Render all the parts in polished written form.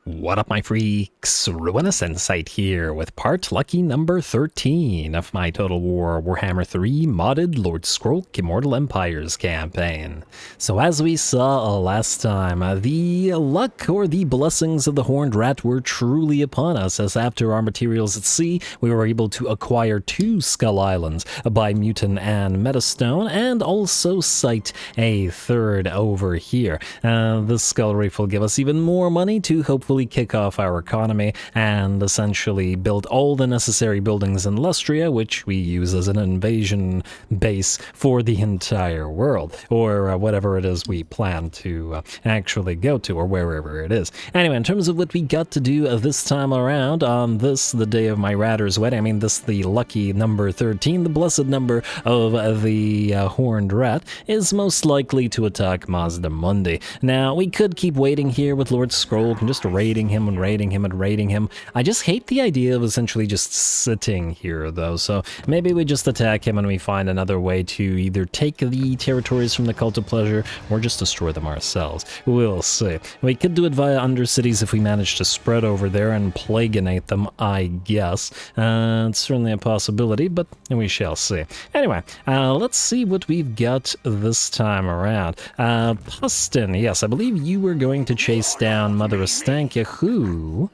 What up, my freaks? RuinusInsight here with part lucky number 13 of my Total War Warhammer 3 modded Lord Skrolk Immortal Empires campaign. So as we saw last time, the luck or the blessings of the Horned Rat were truly upon us, as after our materials at sea, we were able to acquire 2 Skull Islands by Mutant and Metastone, and also site a third over here. This Skull Reef will give us even more money to hopefully kick off our economy and essentially build all the necessary buildings in Lustria, which we use as an invasion base for the entire world, or whatever it is we plan to actually go to, or wherever it is. Anyway, in terms of what we got to do this time around, on this, the day of my Ratter's wedding, I mean this, the lucky number 13, the blessed number of the Horned Rat, is most likely to attack Mazdamundi. Now, we could keep waiting here with Lord Skrolk and just raiding him and raiding him and raiding him. I just hate the idea of essentially just sitting here, though, so maybe we just attack him and we find another way to either take the territories from the Cult of Pleasure or just destroy them ourselves. We'll see. We could do it via Undercities if we manage to spread over there and plaguinate them, I guess. It's certainly a possibility, but we shall see. Anyway, let's see what we've got this time around. Pustin, yes, I believe you were going to chase down Mother Estankia, who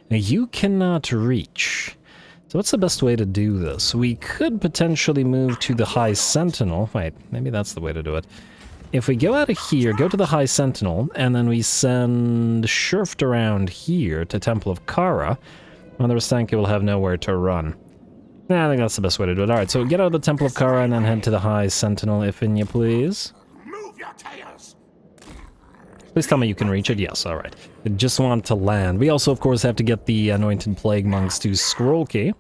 you cannot reach. So what's the best way to do this? We could potentially move to the High Sentinel. Wait, maybe that's the way to do it. If we go out of here, go to the High Sentinel, and then we send Shurft around here to Temple of Kara, Mother Estankia will have nowhere to run. I think that's the best way to do it. Alright, so get out of the Temple of Kara and then head to the High Sentinel, if you please. Move your tails. Please tell me you can reach it. Yes, alright. I just want to land. We also, of course, have to get the Anointed Plague Monks to Skrolk,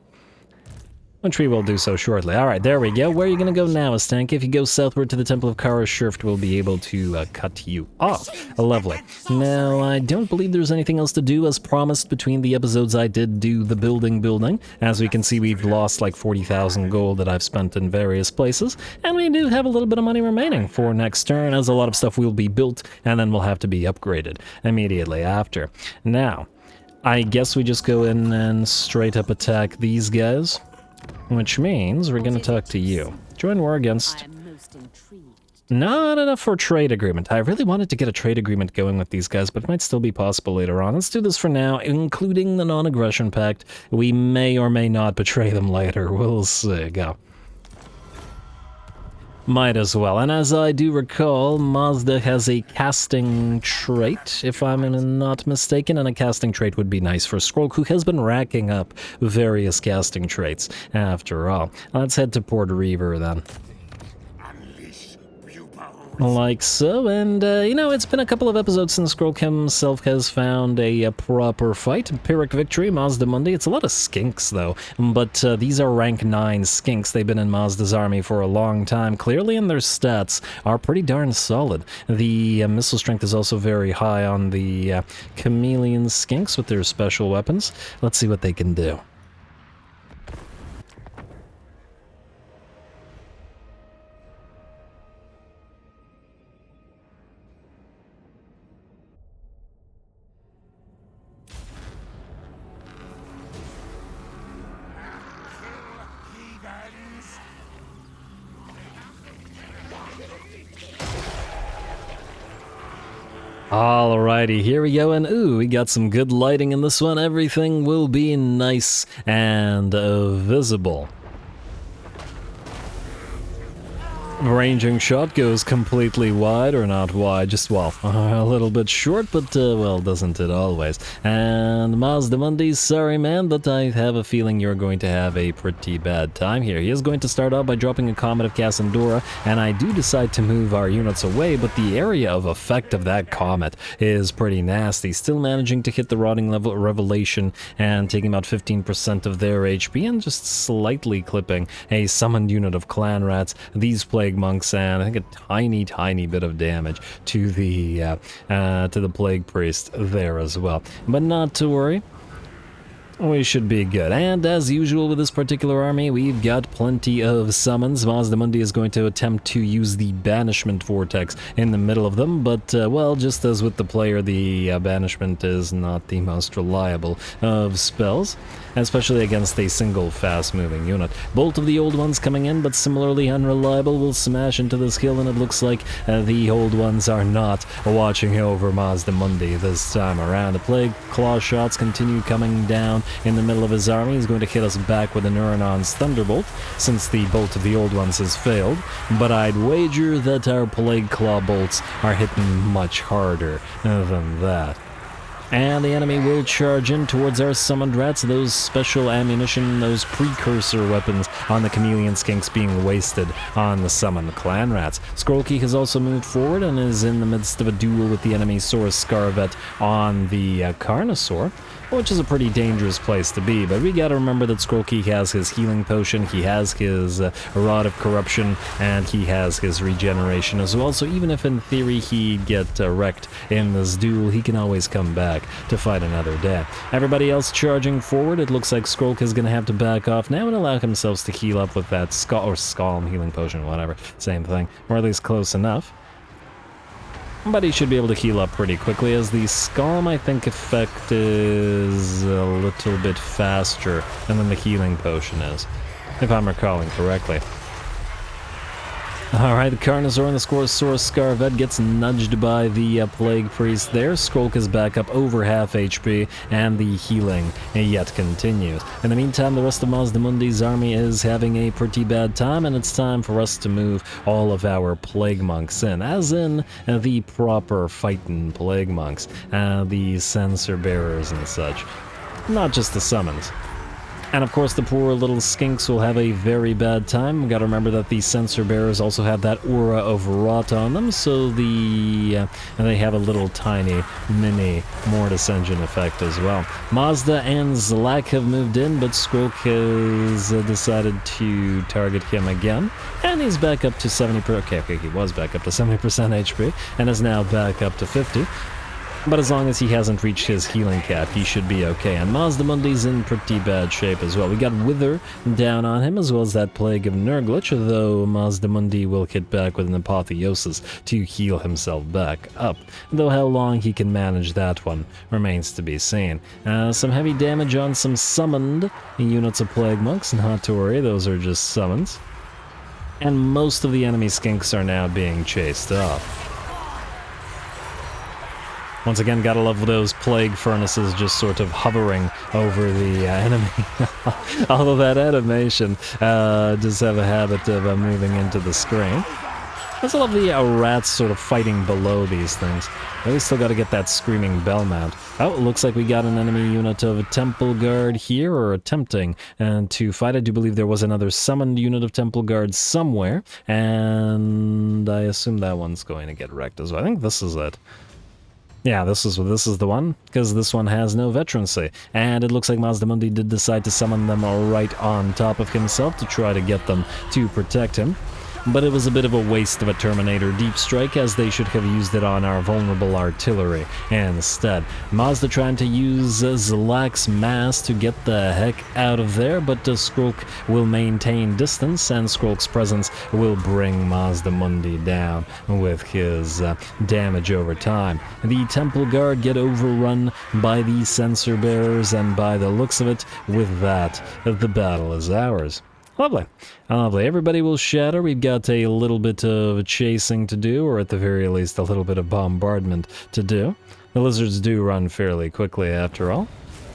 which we will do so shortly. Alright, there we go. Where are you going to go now, Estankia? If you go southward to the Temple of Kara, Shurft will be able to cut you off. Lovely. Now, I don't believe there's anything else to do. As promised, between the episodes I did do the building. As we can see, we've lost like 40,000 gold that I've spent in various places, and we do have a little bit of money remaining for next turn, as a lot of stuff will be built, and then will have to be upgraded immediately after. Now, I guess we just go in and straight up attack these guys. Which means we're going to talk to you. Join war against... Not enough for a trade agreement. I really wanted to get a trade agreement going with these guys, but it might still be possible later on. Let's do this for now, including the non-aggression pact. We may or may not betray them later. We'll see. Go. Might as well. And as I do recall, Mazda has a casting trait, if I'm not mistaken, and a casting trait would be nice for Skrolk, who has been racking up various casting traits, after all. Let's head to Port Reaver, then. Like so, and you know, it's been a couple of episodes since Skrolk himself has found a proper fight. Pyrrhic victory, Mazdamundi. It's a lot of skinks, though, but these are rank 9 skinks. They've been in Mazda's army for a long time, clearly, and their stats are pretty darn solid. The missile strength is also very high on the chameleon skinks with their special weapons. Let's see what they can do. Alrighty, here we go, and ooh, we got some good lighting in this one. Everything will be nice and visible. Ranging shot goes completely wide, or not wide, just, well, a little bit short, but, well, doesn't it always? And Mazdamundi, sorry man, but I have a feeling you're going to have a pretty bad time here. He is going to start out by dropping a Comet of Cassandora, and I do decide to move our units away, but the area of effect of that Comet is pretty nasty. Still managing to hit the Rotting level Revelation and taking about 15% of their HP, and just slightly clipping a summoned unit of Clan Rats. These Plague Monks, and I think a tiny bit of damage to the Plague Priest there as well. But not to worry. We should be good. And as usual with this particular army, we've got plenty of summons. Mazdamundi is going to attempt to use the banishment vortex in the middle of them, but, well, just as with the player, the banishment is not the most reliable of spells, especially against a single fast-moving unit. Bolt of the Old Ones coming in, but similarly unreliable, will smash into this hill, and it looks like the Old Ones are not watching over Mazdamundi this time around. The Plague Claw shots continue coming down in the middle of his army. He's going to hit us back with a Neuronon's Thunderbolt, since the Bolt of the Old Ones has failed, but I'd wager that our Plague Claw bolts are hitting much harder than that. And the enemy will charge in towards our summoned rats, those special ammunition, those precursor weapons on the chameleon skinks being wasted on the summoned clan rats. Skrolk has also moved forward and is in the midst of a duel with the enemy Saurus Scarvet on the Carnosaur, which is a pretty dangerous place to be, but we gotta remember that Skrolk has his healing potion, he has his Rod of Corruption, and he has his regeneration as well, so even if in theory he'd get wrecked in this duel, he can always come back to fight another day. Everybody else charging forward, it looks like Skrolk is gonna have to back off now and allow himself to heal up with that Scalm healing potion, whatever, same thing, or at least close enough. But he should be able to heal up pretty quickly, as the Scalm, I think, effect is a little bit faster than the healing potion is, if I'm recalling correctly. Alright, the Carnosaur and the Saurus Scarvet gets nudged by the Plague Priest there. Skrolk is back up over half HP, and the healing yet continues. In the meantime, the rest of Mazdamundi's army is having a pretty bad time, and it's time for us to move all of our Plague Monks in, as in the proper fightin' Plague Monks, the Censer Bearers and such, not just the summons. And of course the poor little skinks will have a very bad time. We've got to remember that the Censer Bearers also have that aura of rot on them, so and they have a little tiny mini Mortis Engine effect as well. Mazda and Zlak have moved in, but Skrolk has decided to target him again, and he's back up to 70%. Okay, he was back up to 70% HP, and is now back up to 50%. But as long as he hasn't reached his healing cap, he should be okay. And Mazdamundi's in pretty bad shape as well. We got Wither down on him, as well as that Plague of Nurglitch, though Mazdamundi will hit back with an Apotheosis to heal himself back up. Though how long he can manage that one remains to be seen. Some heavy damage on some summoned units of Plague Monks, not to worry, those are just summons. And most of the enemy skinks are now being chased off. Once again, gotta love those plague furnaces just sort of hovering over the enemy. Although that animation does have a habit of moving into the screen. I also love the rats sort of fighting below these things. We still gotta get that screaming bell mount. Oh, it looks like we got an enemy unit of Temple Guard here, or attempting to fight. I do believe there was another summoned unit of Temple Guard somewhere, and I assume that one's going to get wrecked as well. I think this is it. Yeah, this is the one, because this one has no veterancy, and it looks like Mazdamundi did decide to summon them right on top of himself to try to get them to protect him. But it was a bit of a waste of a Terminator Deep Strike, as they should have used it on our vulnerable artillery instead. Mazda trying to use Zlak's mass to get the heck out of there, but Skrolk will maintain distance, and Skrolk's presence will bring Mazdamundi down with his damage over time. The Temple Guard get overrun by the Censer Bearers, and by the looks of it, with that, the battle is ours. Lovely. Lovely. Everybody will shatter. We've got a little bit of chasing to do, or at the very least a little bit of bombardment to do. The lizards do run fairly quickly after all.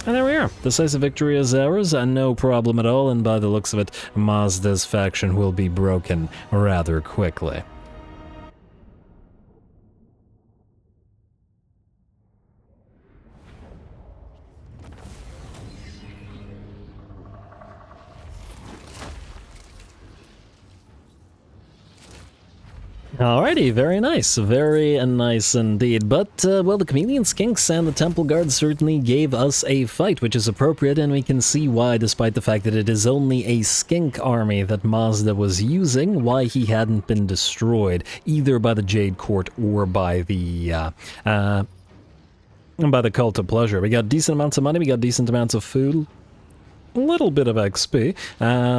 And there we are. Decisive victory is ours, and no problem at all, and by the looks of it, Mazda's faction will be broken rather quickly. Alrighty, very nice indeed. But, well, the Chameleon Skinks and the Temple Guard certainly gave us a fight, which is appropriate, and we can see why, despite the fact that it is only a skink army that Mazda was using, why he hadn't been destroyed, either by the Jade Court or by the, And by the cult of pleasure, we got decent amounts of money, we got decent amounts of food, a little bit of XP,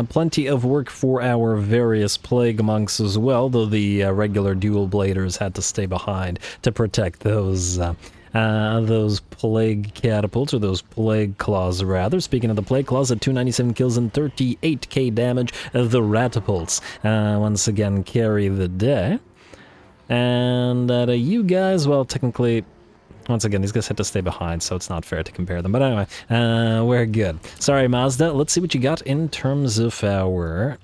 plenty of work for our various plague monks as well, though the regular dual bladers had to stay behind to protect those plague catapults, or those plague claws rather. Speaking of the plague claws, at 297 kills and 38k damage, the ratapults once again carry the day. And you guys, well, technically, once again, these guys had to stay behind, so it's not fair to compare them. But anyway, we're good. Sorry, Mazda. Let's see what you got in terms of our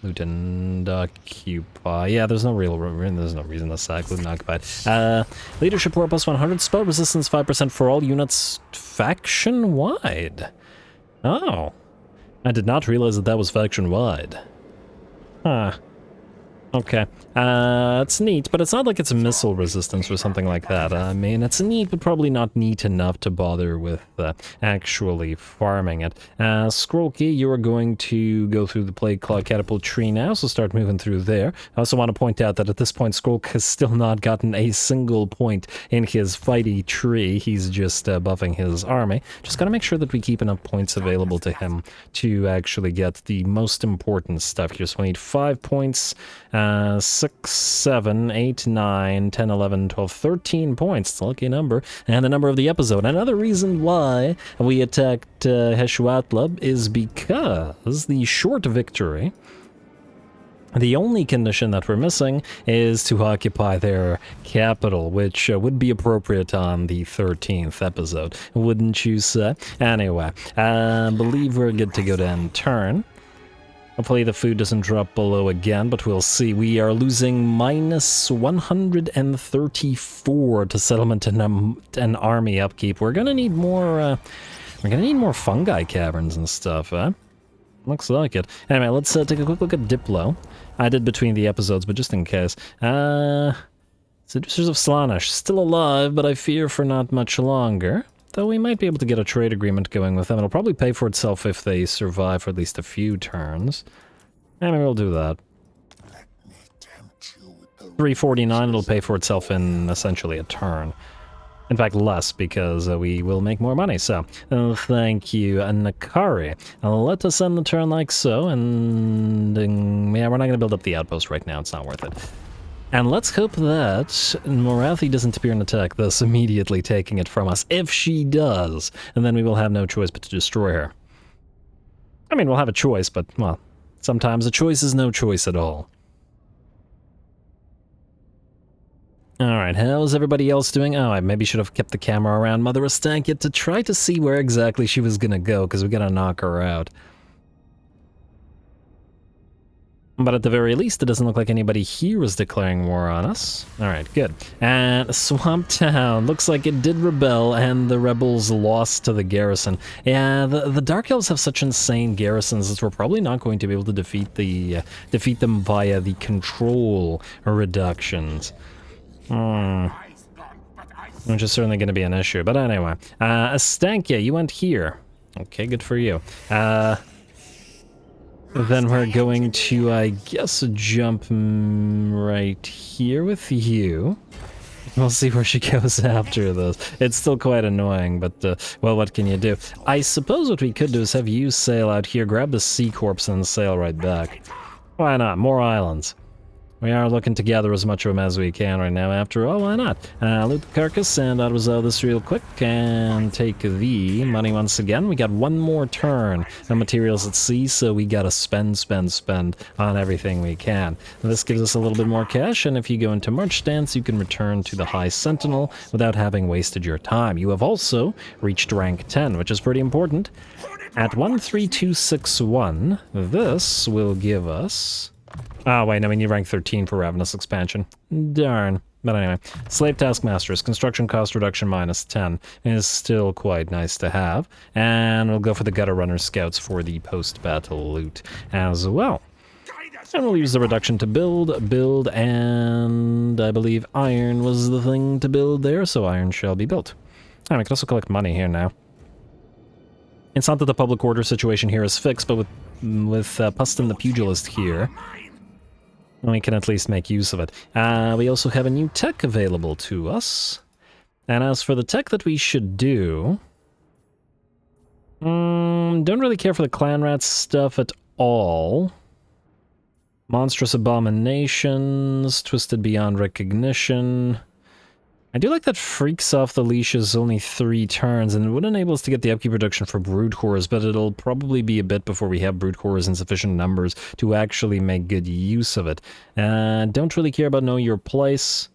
loot and occupy. Yeah, there's no reason to sack loot and occupied. Leadership war plus 100, spell resistance 5% for all units faction-wide. Oh. I did not realize that was faction-wide. Huh. Okay, it's neat, but it's not like it's a missile resistance or something like that. I mean, it's neat, but probably not neat enough to bother with actually farming it. Skrolk, you are going to go through the Plague Claw Catapult tree now, so start moving through there. I also want to point out that at this point, Skrolk has still not gotten a single point in his fighty tree. He's just buffing his army. Just gotta make sure that we keep enough points available to him to actually get the most important stuff here. So we need 5 points. 6, 7, 8, 9, 10, 11, 12, 13 points. It's a lucky number. And the number of the episode. Another reason why we attacked Hexoatl is because the short victory, the only condition that we're missing is to occupy their capital, which would be appropriate on the 13th episode, wouldn't you say? Anyway, I believe we're good to go to end turn. Hopefully the food doesn't drop below again, but we'll see. We are losing minus 134 to settlement and army upkeep. We're gonna need more. We're gonna need more fungi caverns and stuff. Looks like it. Anyway, let's take a quick look at Diplo. I did between the episodes, but just in case. Seducers of Slaanesh still alive, but I fear for not much longer. Though we might be able to get a trade agreement going with them. It'll probably pay for itself if they survive for at least a few turns. And we'll do that. 349, it'll pay for itself in essentially a turn. In fact, less, because we will make more money. So, thank you, Nakari. Let us end the turn like so, and yeah, we're not going to build up the outpost right now. It's not worth it. And let's hope that Morathi doesn't appear and attack, thus immediately taking it from us. If she does, and then we will have no choice but to destroy her. I mean, we'll have a choice, but, well, sometimes a choice is no choice at all. Alright, how's everybody else doing? Oh, I maybe should have kept the camera around Mother Estankia to try to see where exactly she was gonna go, because we gotta knock her out. But at the very least, it doesn't look like anybody here is declaring war on us. Alright, good. And Swamp Town, looks like it did rebel, and the rebels lost to the garrison. Yeah, the Dark Elves have such insane garrisons that we're probably not going to be able to defeat them via the control reductions. Which is certainly going to be an issue. But anyway, Estankia, you went here. Okay, good for you. Then we're going to, I guess, jump right here with you. We'll see where she goes after this. It's still quite annoying, but, well, what can you do? I suppose what we could do is have you sail out here, grab the Sea Corpse, and sail right back. Why not? More islands. We are looking to gather as much of them as we can right now. After all, why not? Loot the carcass and out of this real quick and take the money once again. We got one more turn of materials at sea, so we gotta spend on everything we can. And this gives us a little bit more cash, and if you go into March Stance, you can return to the High Sentinel without having wasted your time. You have also reached rank 10, which is pretty important. At 13261, this will give us... Oh, wait, no, we need rank 13 for Ravenous Expansion. Darn. But anyway, Slave Taskmasters, construction cost reduction minus 10 is still quite nice to have. And we'll go for the Gutter Runner Scouts for the post-battle loot as well. And we'll use the reduction to build, and I believe iron was the thing to build there, so iron shall be built. And we can also collect money here now. It's not that the public order situation here is fixed, but with Pustin the Pugilist here, we can at least make use of it. We also have a new tech available to us. And as for the tech that we should do... don't really care for the clan rat stuff at all. Monstrous abominations, twisted beyond recognition. I do like that Freaks Off the Leash is only 3 turns, and it would enable us to get the upkeep reduction for Brood Horrors, but it'll probably be a bit before we have Brood Horrors in sufficient numbers to actually make good use of it. Don't really care about Know Your Place.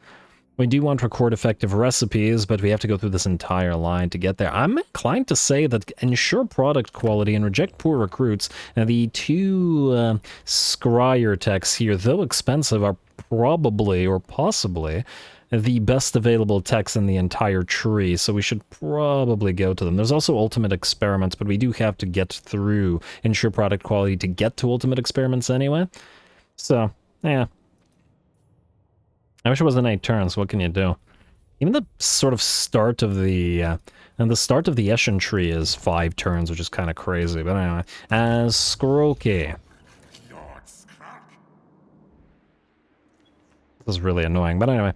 We do want record effective recipes, but we have to go through this entire line to get there. I'm inclined to say that ensure product quality and reject poor recruits. Now, the 2 Scryer techs here, though expensive, are probably, or possibly, the best available techs in the entire tree, so we should probably go to them. There's also Ultimate Experiments, but we do have to get through ensure product quality to get to Ultimate Experiments anyway. So, yeah. I wish it wasn't 8 turns. What can you do? Even the sort of start of the... and the start of the Eshin tree is 5 turns, which is kind of crazy. But anyway, as Skrolk. This is really annoying, but anyway.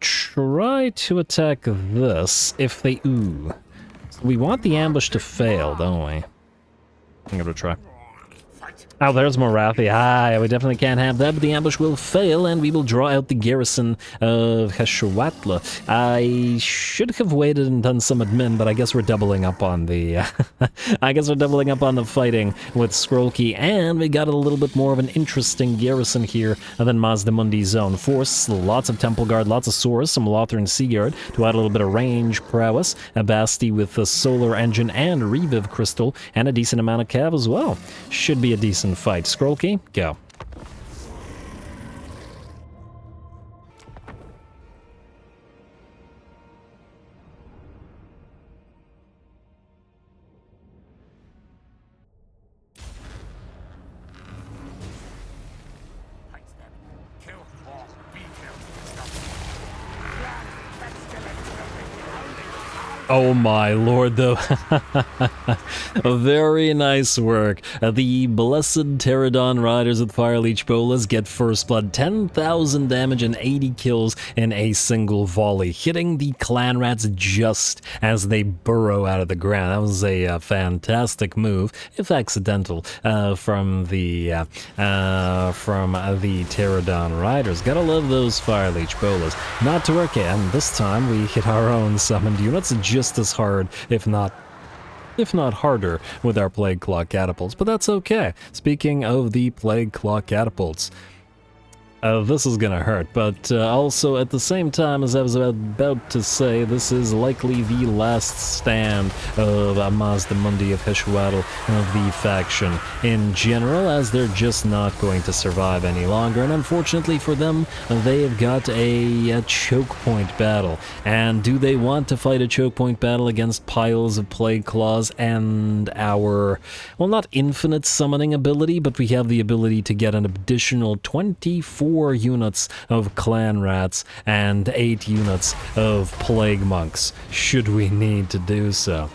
Try to attack this if they... Ooh. We want the ambush to fail, don't we? I'm gonna try. Oh, there's Morathi. Ah, we definitely can't have that, but the ambush will fail, and we will draw out the garrison of Hexoatl. I should have waited and done some admin, but I guess we're doubling up on the... I guess we're doubling up on the fighting with Skrolk, and we got a little bit more of an interesting garrison here than Mazdamundi's own force. Lots of Temple Guard, lots of Swords, some Lothran Sea Guard to add a little bit of range prowess, a Basti with the Solar Engine and Reviv Crystal, and a decent amount of cav as well. Should be a decent fight. Skrolk, go. Oh my lord, though. Very nice work. The Blessed Pterodon Riders with Fireleech Bolas get first blood, 10,000 damage and 80 kills in a single volley, hitting the clan rats just as they burrow out of the ground. That was a fantastic move, if accidental, from the Pterodon Riders. Gotta love those Fireleech Bolas. Not to work, and this time we hit our own summoned units just as hard, if not harder, with our Plague Claw catapults, but that's okay. Speaking of the Plague Claw catapults, this is gonna hurt, but also at the same time, as I was about to say, this is likely the last stand of Mazdamundi of Hexoatl of the faction in general, as they're just not going to survive any longer, and unfortunately for them, they have got a choke point battle. And do they want to fight a choke point battle against piles of Plague Claws and our, well, not infinite summoning ability, but we have the ability to get an additional 24 units of clan rats and 8 units of plague monks, should we need to do so.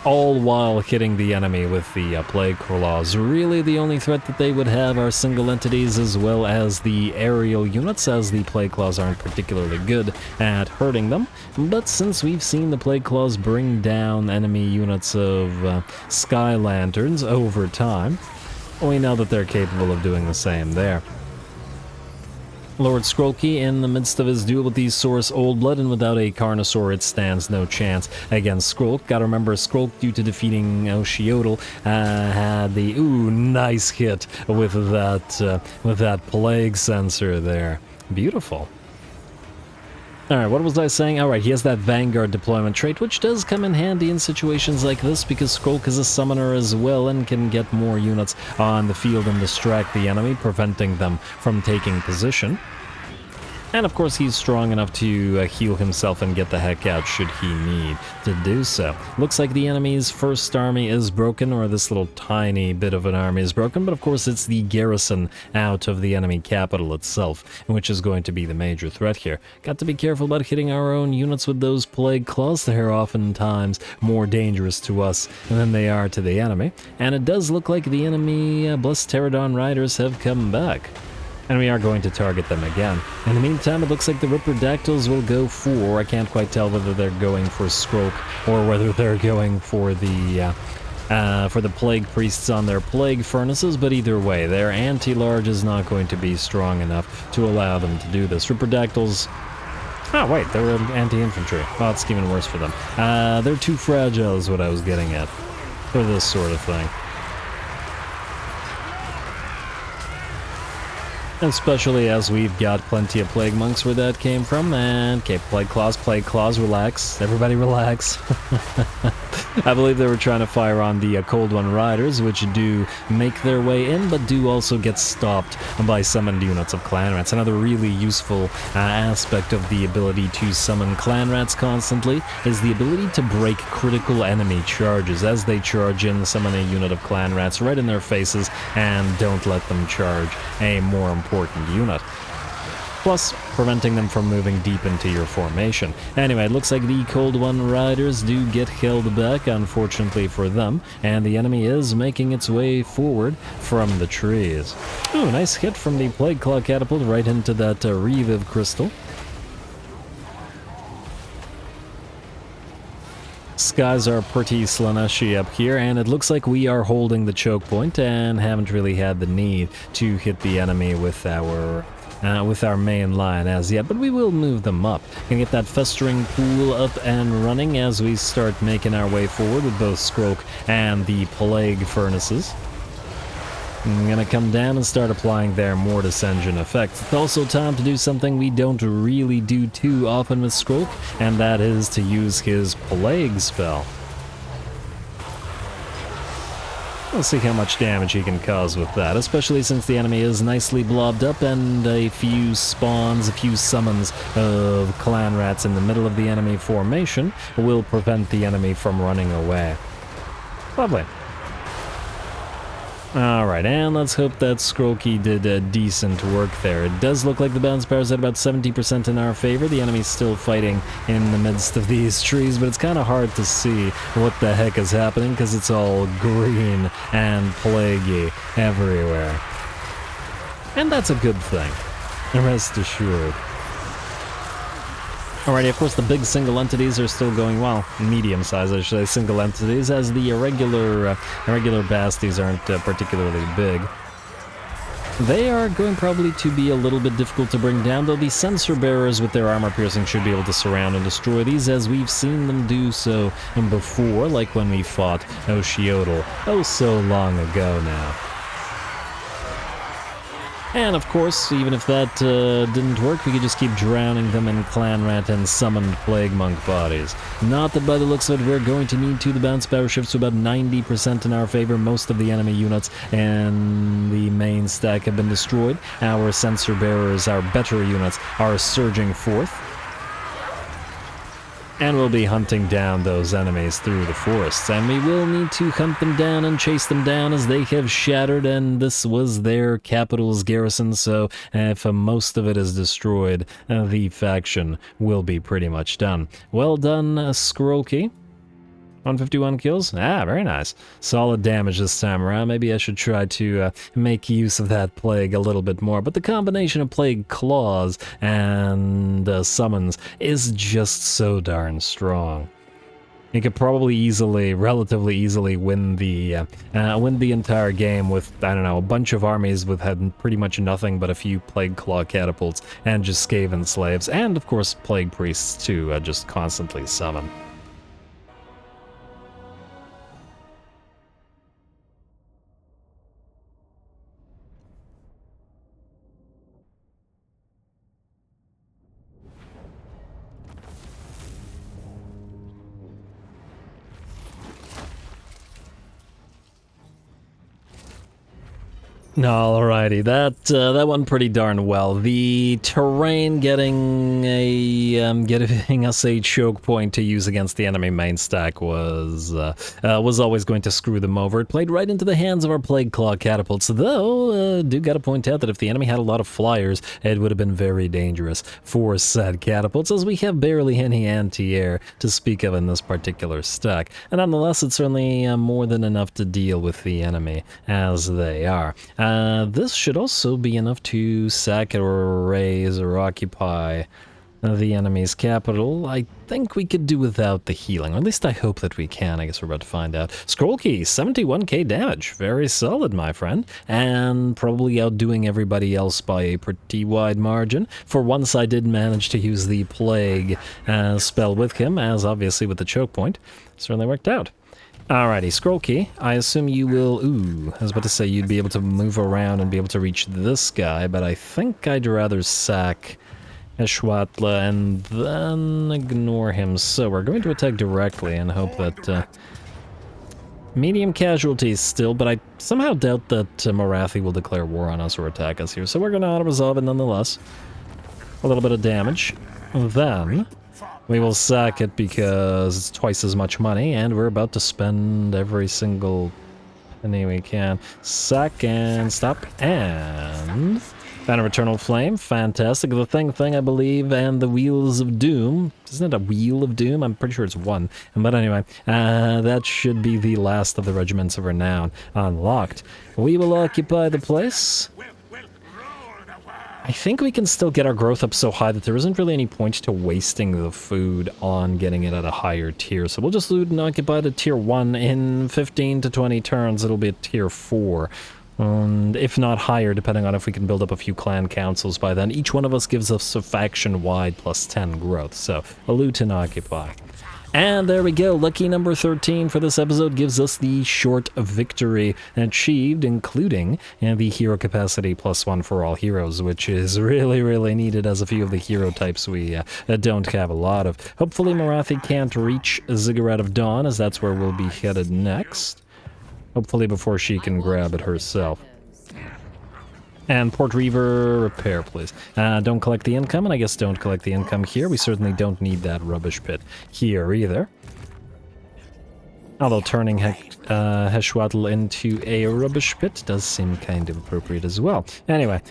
All while hitting the enemy with the plague claws. Really, the only threat that they would have are single entities as well as the aerial units, as the plague claws aren't particularly good at hurting them. But since we've seen the plague claws bring down enemy units of sky lanterns over time, we know that they're capable of doing the same there. Lord Skrolk, in the midst of his duel with the Saurus Old Blood, and without a Carnosaur, it stands no chance against Skrolk. Gotta remember, Skrolk, due to defeating Hexoatl, had the nice hit with that plague sensor there. Beautiful. Alright, what was I saying? Alright, he has that Vanguard deployment trait, which does come in handy in situations like this, because Skrolk is a summoner as well and can get more units on the field and distract the enemy, preventing them from taking position. And of course, he's strong enough to heal himself and get the heck out should he need to do so. Looks like the enemy's first army is broken, or this little tiny bit of an army is broken, but of course it's the garrison out of the enemy capital itself, which is going to be the major threat here. Got to be careful about hitting our own units with those plague claws. They're oftentimes more dangerous to us than they are to the enemy. And it does look like the enemy Blessed Pterodon Riders have come back. And we are going to target them again. In the meantime, it looks like the Ripperdactyls will go for, I can't quite tell whether they're going for Skrolk or whether they're going for the Plague Priests on their Plague Furnaces, but either way, their anti-large is not going to be strong enough to allow them to do this. Ripperdactyls... Oh, wait, they were anti-infantry. Oh, it's even worse for them. They're too fragile is what I was getting at for this sort of thing. Especially as we've got plenty of Plague Monks where that came from. And, okay, Plague Claws, relax. Everybody relax. I believe they were trying to fire on the Cold One Riders, which do make their way in, but do also get stopped by summoned units of Clan Rats. Another really useful aspect of the ability to summon Clan Rats constantly is the ability to break critical enemy charges. As they charge in, summon a unit of Clan Rats right in their faces, and don't let them charge a more important unit. Plus, preventing them from moving deep into your formation. Anyway, it looks like the Cold One Riders do get held back, unfortunately for them, and the enemy is making its way forward from the trees. Ooh, nice hit from the Plague Claw Catapult right into that Reviv Crystal. Skies are pretty slaneshy up here, and it looks like we are holding the choke point and haven't really had the need to hit the enemy with our main line as yet, but we will move them up. Gonna get that festering pool up and running as we start making our way forward with both Skrolk and the Plague Furnaces. I'm gonna come down and start applying their Mortis Engine effect. It's also time to do something we don't really do too often with Skrolk, and that is to use his Plague spell. We'll see how much damage he can cause with that, especially since the enemy is nicely blobbed up and a few spawns, a few summons of Clan Rats in the middle of the enemy formation will prevent the enemy from running away. Lovely. Alright, and let's hope that Skrolky did decent work there. It does look like the bounce power is at about 70% in our favor. The enemy's still fighting in the midst of these trees, but it's kind of hard to see what the heck is happening because it's all green and plaguey everywhere. And that's a good thing, rest assured. Alrighty, of course the big single entities are still going, well, medium-sized, I should say, single entities, as the irregular basties aren't particularly big. They are going probably to be a little bit difficult to bring down, though the sensor bearers with their armor piercing should be able to surround and destroy these, as we've seen them do so before, like when we fought Hexoatl oh so long ago now. And of course, even if that didn't work, we could just keep drowning them in Clan Rat and summoned Plague Monk bodies. Not that by the looks of it we're going to need to. The bounce power shifts to about 90% in our favor. Most of the enemy units and the main stack have been destroyed. Our sensor bearers, our better units, are surging forth. And we'll be hunting down those enemies through the forests, and we will need to hunt them down and chase them down as they have shattered, and this was their capital's garrison, so if most of it is destroyed, the faction will be pretty much done. Well done, Skrolky. 151 kills? Ah, very nice. Solid damage this time around. Maybe I should try to make use of that plague a little bit more. But the combination of plague claws and summons is just so darn strong. You could probably relatively easily win the entire game with, I don't know, a bunch of armies with had pretty much nothing but a few plague claw catapults and just Skaven slaves, and of course plague priests to just constantly summon. Alrighty, that went pretty darn well. The terrain getting us a choke point to use against the enemy main stack was always going to screw them over. It played right into the hands of our Plague Claw catapults, though do gotta point out that if the enemy had a lot of flyers, it would have been very dangerous for said catapults, as we have barely any anti-air to speak of in this particular stack. And nonetheless, it's certainly more than enough to deal with the enemy as they are. This should also be enough to sack or raise or occupy the enemy's capital. I think we could do without the healing, or at least I hope that we can. I guess we're about to find out. Skrolk, 71k damage. Very solid, my friend. And probably outdoing everybody else by a pretty wide margin. For once, I did manage to use the Plague spell with him, as obviously with the choke point. Certainly worked out. Alrighty, Skrolk, I assume you will... Ooh, I was about to say you'd be able to move around and be able to reach this guy, but I think I'd rather sack Hexoatl and then ignore him. So we're going to attack directly and hope that medium casualties still, but I somehow doubt that Morathi will declare war on us or attack us here. So we're going to auto-resolve it nonetheless. A little bit of damage. Then we will sack it because it's twice as much money and we're about to spend every single penny we can. Sack and stop and... Found a Eternal Flame, fantastic. The thing, I believe, and the Wheels of Doom. Isn't it a Wheel of Doom? I'm pretty sure it's one. But anyway, that should be the last of the Regiments of Renown unlocked. We will occupy the place. I think we can still get our growth up so high that there isn't really any point to wasting the food on getting it at a higher tier. So we'll just loot and occupy the tier 1. In 15 to 20 turns, it'll be a tier 4. And if not higher, depending on if we can build up a few clan councils by then. Each one of us gives us a faction-wide plus 10 growth, so a loot and occupy. And there we go, lucky number 13 for this episode gives us the short victory achieved, including the hero capacity +1 for all heroes, which is really, really needed as a few of the hero types we don't have a lot of. Hopefully Morathi can't reach Ziggurat of Dawn, as that's where we'll be headed next. Hopefully before she can grab it herself. And Port Reaver, repair, please. Don't collect the income, and I guess don't collect the income here. We certainly don't need that rubbish pit here either. Although turning Hexoatl into a rubbish pit does seem kind of appropriate as well. Anyway,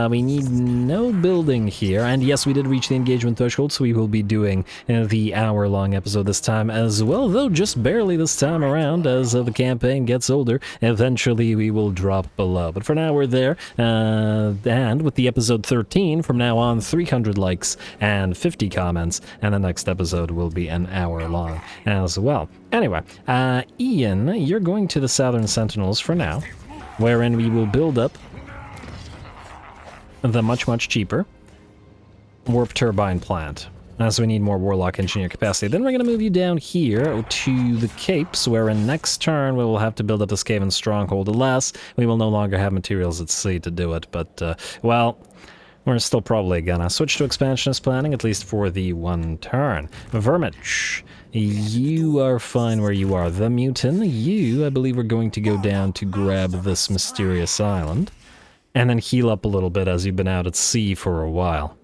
we need no building here. And yes, we did reach the engagement threshold, so we will be doing the hour-long episode this time as well, though just barely this time around as the campaign gets older. Eventually, we will drop below. But for now, we're there. And with the episode 13, from now on, 300 likes and 50 comments. And the next episode will be an hour long as well. Anyway, Ian, you're going to the Southern Sentinels for now, wherein we will build up the much cheaper warp turbine plant, as we need more warlock engineer capacity. Then we're going to move you down here to the Capes, wherein next turn we will have to build up the Skaven stronghold. Alas, we will no longer have materials at sea to do it, but, well, we're still probably gonna switch to expansionist planning, at least for the one turn. Vermich, you are fine where you are. The Mutin, you, I believe, are going to go down to grab this mysterious island, and then heal up a little bit as you've been out at sea for a while.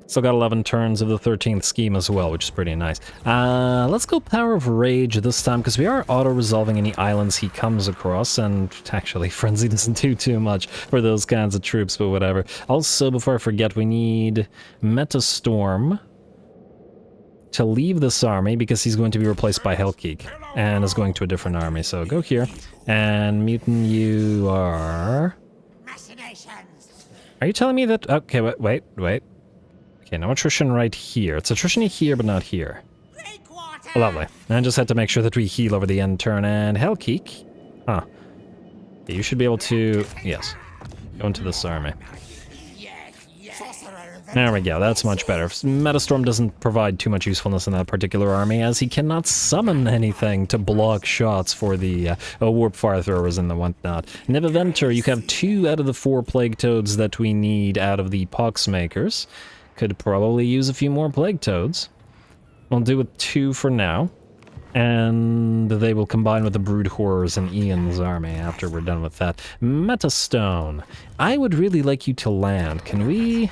Still got 11 turns of the 13th scheme as well, which is pretty nice. Let's go Power of Rage this time, because we are auto-resolving any islands he comes across, and actually, Frenzy doesn't do too much for those kinds of troops, but whatever. Also, before I forget, we need Metastorm to leave this army, because he's going to be replaced by Hellkeek, and is going to a different army. So go here, and Mutant, you are... Are you telling me that... Okay, wait. Okay, no attrition right here. It's attrition here, but not here. Lovely. I just had to make sure that we heal over the end turn. And Hellkeek. Huh. Yeah, you should be able to... Yes. Go into this army. There we go, that's much better. Metastorm doesn't provide too much usefulness in that particular army, as he cannot summon anything to block shots for the warp fire throwers and the whatnot. Nivaventer, you have 2 out of the 4 plague toads that we need out of the poxmakers. Could probably use a few more plague toads. We'll do with 2 for now. And they will combine with the brood horrors in Ian's army after we're done with that. Metastone. I would really like you to land. Can we?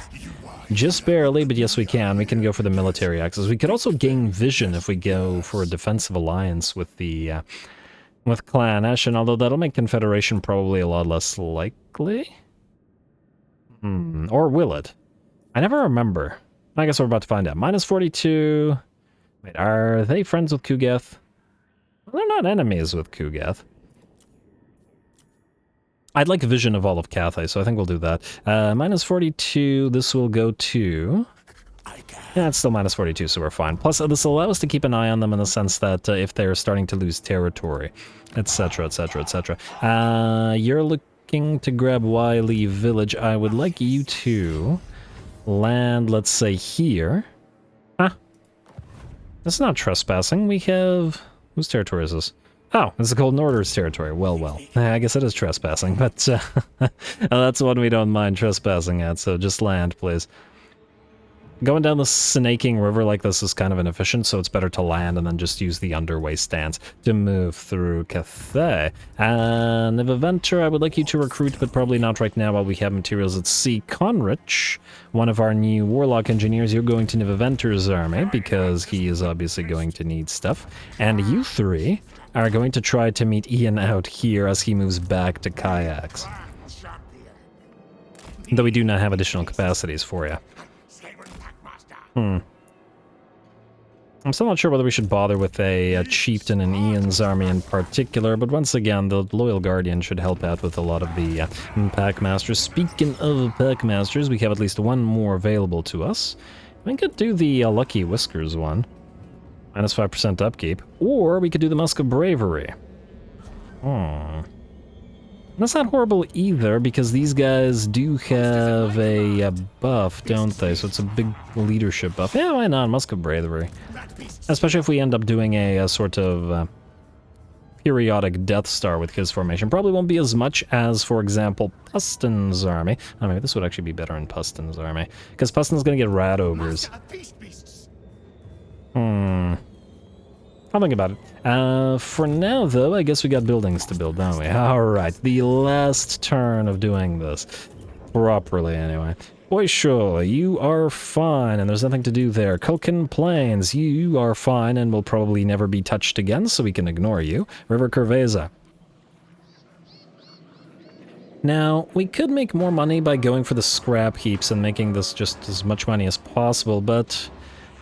Just barely, but yes we can. We can go for the military axis. We could also gain vision if we go for a defensive alliance with the with Clan Eshin, although that'll make Confederation probably a lot less likely. Or will it? I never remember. I guess we're about to find out. -42. Wait, are they friends with Kugath? Well, they're not enemies with Kugath. I'd like vision of all of Cathay, so I think we'll do that. Minus 42, this will go to... Yeah, it's still minus 42, so we're fine. Plus, this will allow us to keep an eye on them in the sense that if they're starting to lose territory, etc., etc., etc. You're looking to grab Wiley Village. I would like you to land, let's say, here. Huh? That's not trespassing. We have... Whose territory is this? Oh, it's the Golden Order's territory. Well, well. I guess it is trespassing, but that's one we don't mind trespassing at, so just land, please. Going down the snaking river like this is kind of inefficient, so it's better to land and then just use the underway stance to move through Cathay. And Nivaventer, I would like you to recruit, but probably not right now while we have materials at sea. Conrich, one of our new Warlock engineers, you're going to Nivaventer's army, because he is obviously going to need stuff. And you three are going to try to meet Ian out here as he moves back to kayaks. Though we do not have additional capacities for you. I'm still not sure whether we should bother with a chieftain in Ian's army in particular, but once again, the Loyal Guardian should help out with a lot of the Packmasters. Speaking of Packmasters, we have at least one more available to us. We could do the Lucky Whiskers one. Minus 5% upkeep. Or we could do the Musk of Bravery. That's not horrible either, because these guys do have a buff, don't they? So it's a big leadership buff. Yeah, why not? Musk of Bravery. Especially if we end up doing a sort of periodic Death Star with his formation. Probably won't be as much as, for example, Pustin's army. Oh, maybe this would actually be better in Pustin's army. Because Pustin's going to get Rat Ogres. I'll think about it. For now, though, I guess we got buildings to build, don't we? Alright, the last turn of doing this. Properly, anyway. Boisho, you are fine, and there's nothing to do there. Kulkin Plains, you are fine and will probably never be touched again, so we can ignore you. River Curveza. Now, we could make more money by going for the scrap heaps and making this just as much money as possible, but...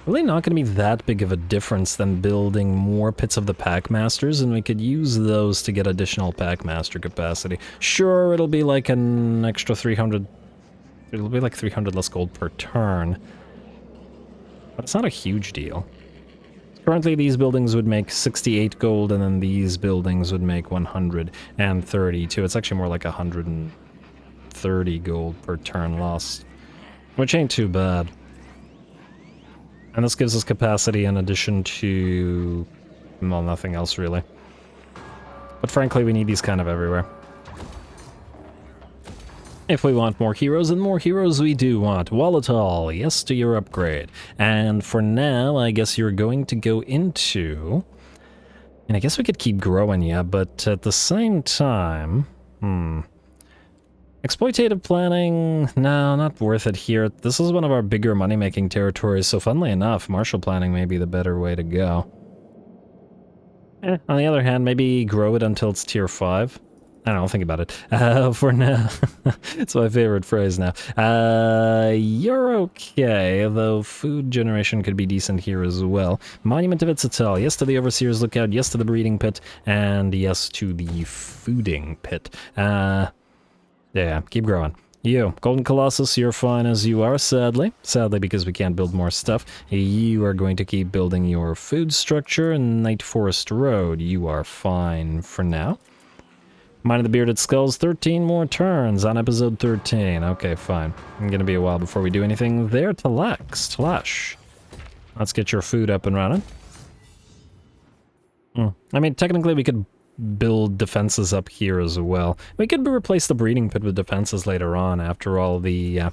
really not going to be that big of a difference than building more pits of the Packmasters, and we could use those to get additional Packmaster capacity. Sure, it'll be like an extra 300... it'll be like 300 less gold per turn. But it's not a huge deal. Currently, these buildings would make 68 gold, and then these buildings would make 132. It's actually more like 130 gold per turn lost. Which ain't too bad. And this gives us capacity in addition to... well, nothing else really. But frankly, we need these kind of everywhere. If we want more heroes, and more heroes we do want. Wallatal, yes to your upgrade. And for now, I guess you're going to go into... and I guess we could keep growing, yeah, but at the same time... exploitative planning, no, not worth it here. This is one of our bigger money-making territories, so funnily enough, martial planning may be the better way to go. On the other hand, maybe grow it until it's tier 5. I don't know, think about it. For now, it's my favorite phrase now. You're okay, though food generation could be decent here as well. Monument of Hexoatl, yes to the Overseer's Lookout, yes to the Breeding Pit, and yes to the Fooding Pit. Yeah, keep growing. You, Golden Colossus, you're fine as you are, sadly. Sadly, because we can't build more stuff. You are going to keep building your food structure, and Night Forest Road, you are fine for now. Mine of the Bearded Skulls, 13 more turns on episode 13. Okay, fine. It's gonna be a while before we do anything there. Talash. Let's get your food up and running. I mean, technically we could build defenses up here as well. We could replace the breeding pit with defenses later on. After all, the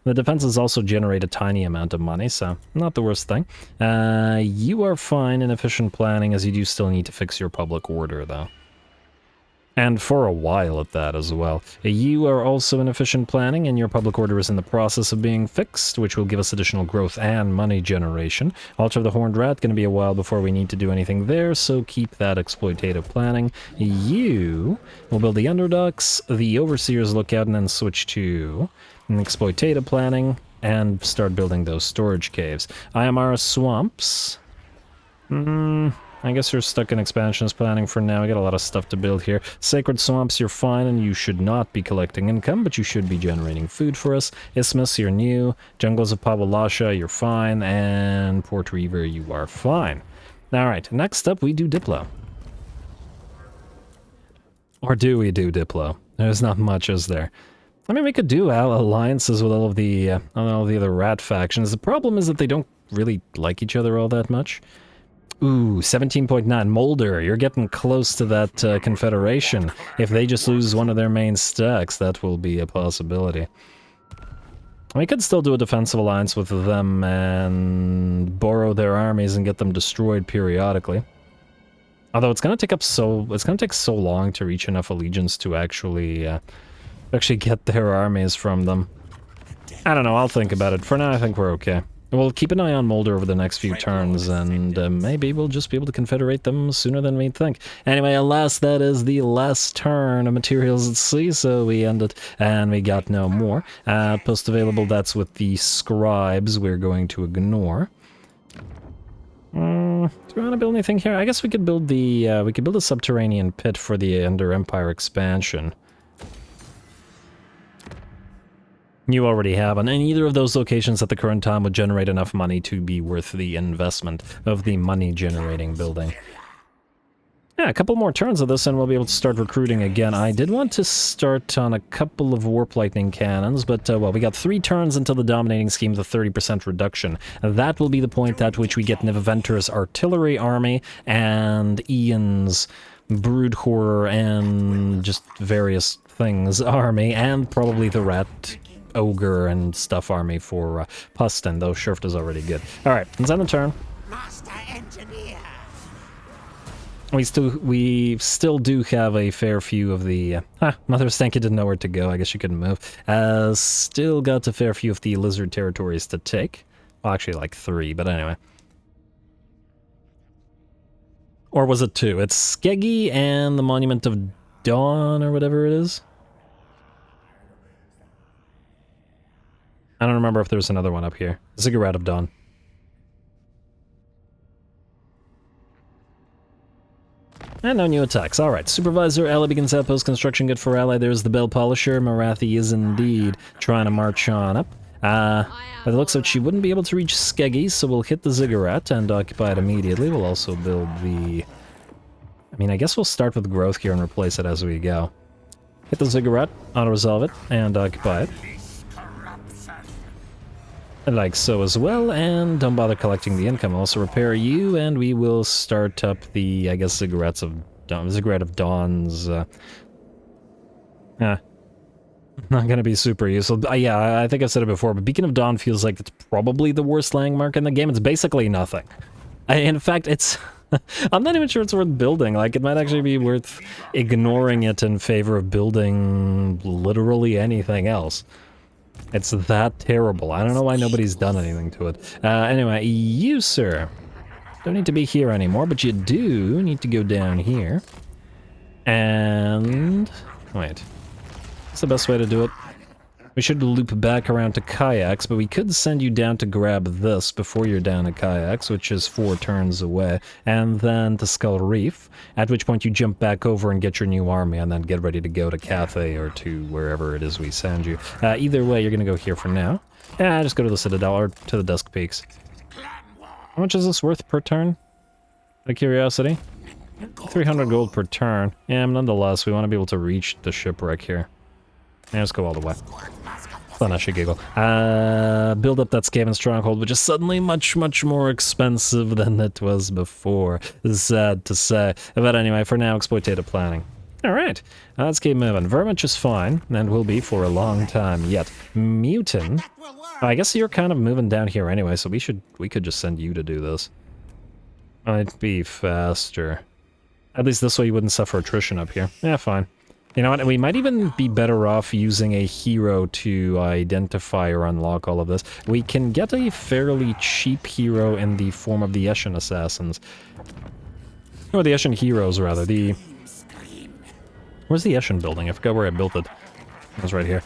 defenses also generate a tiny amount of money, so not the worst thing. You are fine in efficient planning, as you do still need to fix your public order, though. And for a while at that as well. You are also in efficient planning, and your public order is in the process of being fixed, which will give us additional growth and money generation. Altar of the Horned Rat, going to be a while before we need to do anything there, so keep that exploitative planning. You will build the Underducks, the Overseer's Lookout, and then switch to exploitative planning, and start building those storage caves. IMR Swamps. I guess you're stuck in expansions planning for now. We got a lot of stuff to build here. Sacred Swamps, you're fine, and you should not be collecting income, but you should be generating food for us. Isthmus, you're new. Jungles of Pawalasha, you're fine. And Port Reaver, you are fine. Alright, next up we do Diplo. Or do we do Diplo? There's not much, is there? I mean, we could do alliances with all of the other rat factions. The problem is that they don't really like each other all that much. Ooh, 17.9. Molder, you're getting close to that confederation. If they just lose one of their main stacks, that will be a possibility. We could still do a defensive alliance with them and borrow their armies and get them destroyed periodically. Although it's gonna take so long to reach enough allegiance to actually get their armies from them. I don't know, I'll think about it. For now, I think we're okay. We'll keep an eye on Molder over the next few turns, and maybe we'll just be able to confederate them sooner than we'd think. Anyway, alas, that is the last turn of Materials at Sea, so we end it, and we got no more. Post available, that's with the scribes we're going to ignore. Do we want to build anything here? I guess we could build the, we could build a subterranean pit for the Ender Empire expansion. You already have, and neither of those locations at the current time would generate enough money to be worth the investment of the money-generating building. Yeah, a couple more turns of this and we'll be able to start recruiting again. I did want to start on a couple of Warp Lightning cannons, but, well, we got 3 turns until the dominating scheme with a 30% reduction. That will be the point at which we get Nivaventur's artillery army and Ian's Brood Horror and just various things army, and probably the Rat Ogre and stuff army for Pustin, though Shurft is already good. Alright, let's end the turn. Master Engineer. We still do have a fair few of the... Mother's Stanky didn't know where to go, I guess she couldn't move. Still got a fair few of the lizard territories to take. Well, actually like 3, but anyway. Or was it 2? It's Skeggy and the Monument of Dawn, or whatever it is. I don't remember if there's another one up here. Ziggurat of Dawn. And no new attacks. Alright, Supervisor, Ally begins outpost construction, good for Ally. There's the Bell Polisher. Marathi is indeed trying to march on up. By the looks of it, she wouldn't be able to reach Skeggy, so we'll hit the Ziggurat and occupy it immediately. We'll also build the... I mean, I guess we'll start with growth here and replace it as we go. Hit the Ziggurat, auto-resolve it, and occupy it. Like so as well, and don't bother collecting the income. I'll also repair you, and we will start up the, I guess, Ziggurat of Dawn's, not gonna be super useful. Yeah, I think I've said it before, but Beacon of Dawn feels like it's probably the worst landmark in the game. It's basically nothing. In fact, it's... I'm not even sure it's worth building. Like, it might actually be worth ignoring it in favor of building literally anything else. It's that terrible. I don't know why nobody's done anything to it. Anyway, you, sir, don't need to be here anymore, but you do need to go down here. And... wait. What's the best way to do it? We should loop back around to Kayaks, but we could send you down to grab this before you're down at Kayaks, which is 4 turns away, and then to Skull Reef, at which point you jump back over and get your new army, and then get ready to go to Cathay or to wherever it is we send you. Either way, you're gonna go here for now. Yeah, just go to the Citadel, or to the Dusk Peaks. How much is this worth per turn? Out of curiosity? 300 gold per turn. Yeah, nonetheless, we want to be able to reach the shipwreck here. Yeah, let's go all the way. Well, I should giggle. Build up that Skaven stronghold, which is suddenly much, much more expensive than it was before. Sad to say. But anyway, for now, exploitative planning. Alright, let's keep moving. Vermich is fine, and will be for a long time yet. Mutin? I guess you're kind of moving down here anyway, so we could just send you to do this. Might be faster. At least this way you wouldn't suffer attrition up here. Yeah, fine. You know what, we might even be better off using a hero to identify or unlock all of this. We can get a fairly cheap hero in the form of the Eshin Assassins. Or the Eshin Heroes, rather. Where's the Eshin building? I forgot where I built it. It was right here.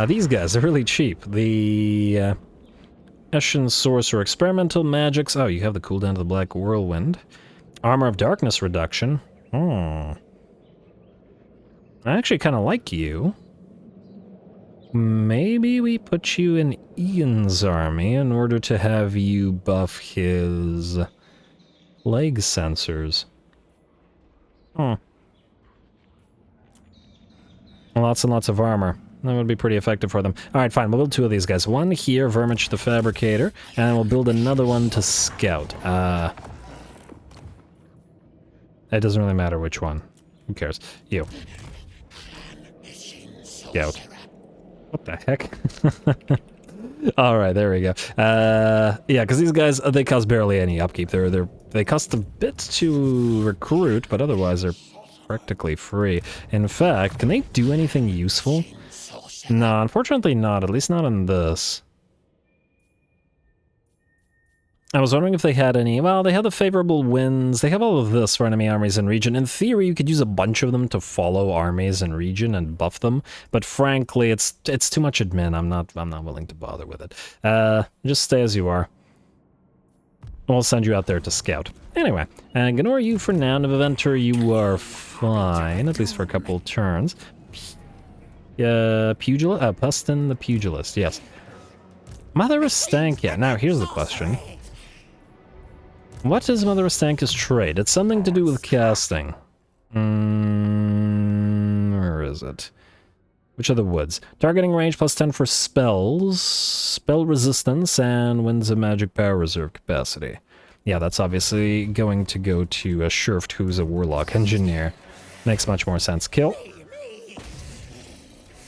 These guys are really cheap. The Eshin Sorcerer Experimental Magics. Oh, you have the cooldown to the Black Whirlwind. Armor of Darkness reduction. I actually kind of like you. Maybe we put you in Ian's army in order to have you buff his plague sensors. Lots and lots of armor. That would be pretty effective for them. Alright, fine. We'll build 2 of these guys. One here, Vermich the Fabricator, and we'll build another one to Scout. It doesn't really matter which one. Who cares? You. Scout. What the heck? Alright, there we go. Yeah, because these guys, they cost barely any upkeep. They cost a bit to recruit, but otherwise they're practically free. In fact, can they do anything useful? No, unfortunately not. At least not in this. I was wondering if they had any... Well, they have the favorable winds. They have all of this for enemy armies in region. In theory, you could use a bunch of them to follow armies in region and buff them. But frankly, it's too much admin. I'm not willing to bother with it. Just stay as you are. We'll send you out there to scout. Anyway, ignore you for now. Navaventer, you are fine, at least for a couple turns. Pugilist? Pestin the Pugilist, yes. Mother of Stank, yeah. Now, here's the question. What is Mother of Stanka's trait? It's something to do with casting. Where is it? Which are the woods? Targeting range plus 10 for spells, spell resistance, and Winds of Magic Power Reserve capacity. Yeah, that's obviously going to go to Shurft, who's a Warlock Engineer. Makes much more sense. Kill.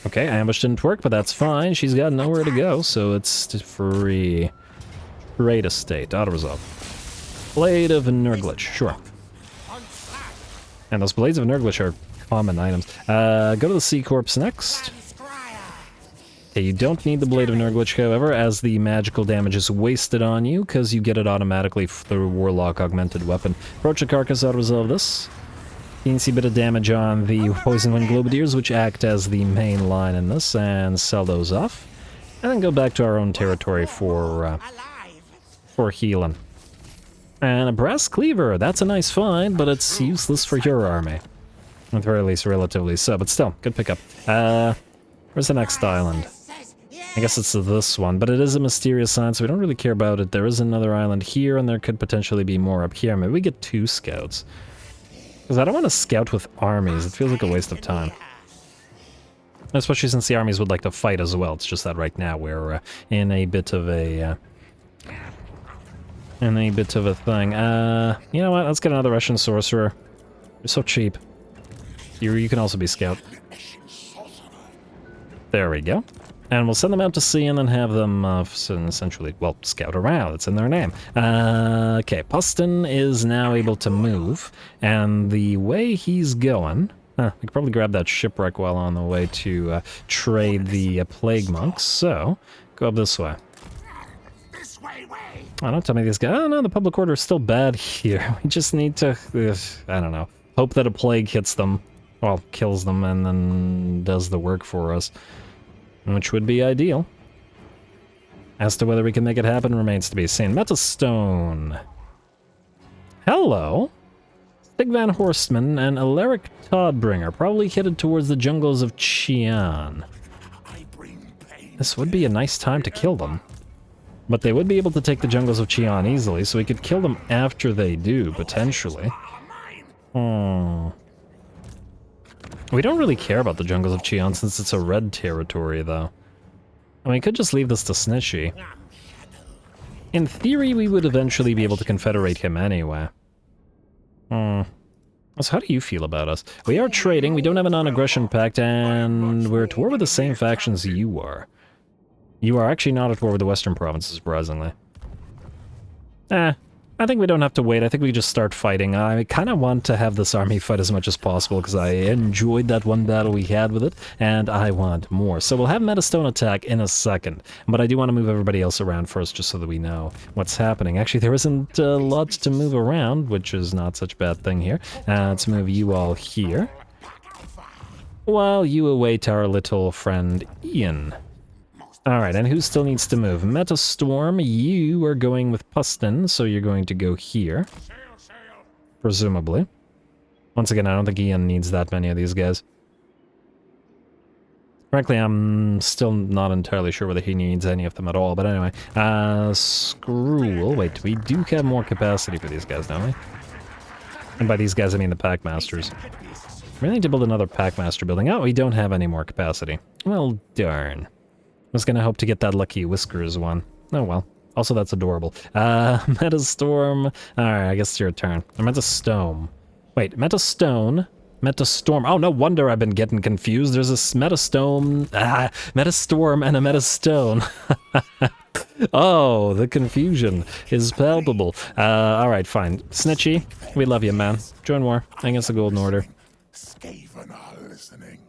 Okay, ambush didn't work, but that's fine. She's got nowhere to go, so it's free. Great estate. Auto-resolve. Blade of Nurglich, sure. And those Blades of Nurglich are common items. Go to the Sea Corpse next. Okay, you don't need the Blade of Nurglich, however, as the magical damage is wasted on you, because you get it automatically through Warlock Augmented Weapon. Approach the Carcass, auto-resolve this. You can see a bit of damage on the Poison Wind Globadiers, which act as the main line in this, and sell those off. And then go back to our own territory for healing. And a Brass Cleaver, that's a nice find, but it's useless for your army. At the very least, relatively so, but still, good pickup. Where's the next island? I guess it's this one, but it is a mysterious sign, so we don't really care about it. There is another island here, and there could potentially be more up here. Maybe we get 2 scouts. Because I don't want to scout with armies. It feels like a waste of time. Especially since the armies would like to fight as well. It's just that right now we're in a bit of a... thing. You know what? Let's get another Russian sorcerer. You're so cheap. You can also be scout. There we go. And we'll send them out to sea and then have them essentially, well, scout around. It's in their name. Okay, Pestin is now able to move. And the way he's going... we could probably grab that shipwreck while on the way to trade the plague monks. So, go up this way. Oh, don't tell me these guys. Oh no, the public order is still bad here. We just need to, I don't know, hope that a plague hits them, well, kills them, and then does the work for us, which would be ideal. As to whether we can make it happen remains to be seen. Metastone. Hello. Stig Van Horstman and Alaric Toddbringer, probably headed towards the jungles of Qian. This would be a nice time to kill them. But they would be able to take the jungles of Qian easily, so we could kill them after they do, potentially. We don't really care about the jungles of Qian since it's a red territory, though. I mean, we could just leave this to Snitchy. In theory, we would eventually be able to confederate him anyway. So how do you feel about us? We are trading, we don't have a non-aggression pact, and we're at war with the same factions you are. You are actually not at war with the Western provinces, surprisingly. I think we don't have to wait. I think we just start fighting. I kind of want to have this army fight as much as possible because I enjoyed that one battle we had with it, and I want more. So we'll have Metastone attack in a second, but I do want to move everybody else around first just so that we know what's happening. Actually, there isn't a lot to move around, which is not such a bad thing here. Let's move you all here, while you await our little friend Ian. Alright, and who still needs to move? Metastorm, you are going with Pestin, so you're going to go here. presumably. Once again, I don't think Ian needs that many of these guys. Frankly, I'm still not entirely sure whether he needs any of them at all, but anyway. Skrolk. Wait, we do have more capacity for these guys, don't we? And by these guys, I mean the Packmasters. We need to build another Packmaster building. Oh, we don't have any more capacity. Well, darn. I was gonna hope to get that Lucky Whiskers one. Oh well. Also, that's adorable. Metastorm. Alright, I guess it's your turn. Or Metastone. Wait, Metastone. Metastorm. Oh, no wonder I've been getting confused. There's a Metastorm, Metastorm and a Metastone. Oh, the confusion is palpable. Alright, fine. Snitchy, we love you, man. Join war. Against the Golden Order. Skaven are listening.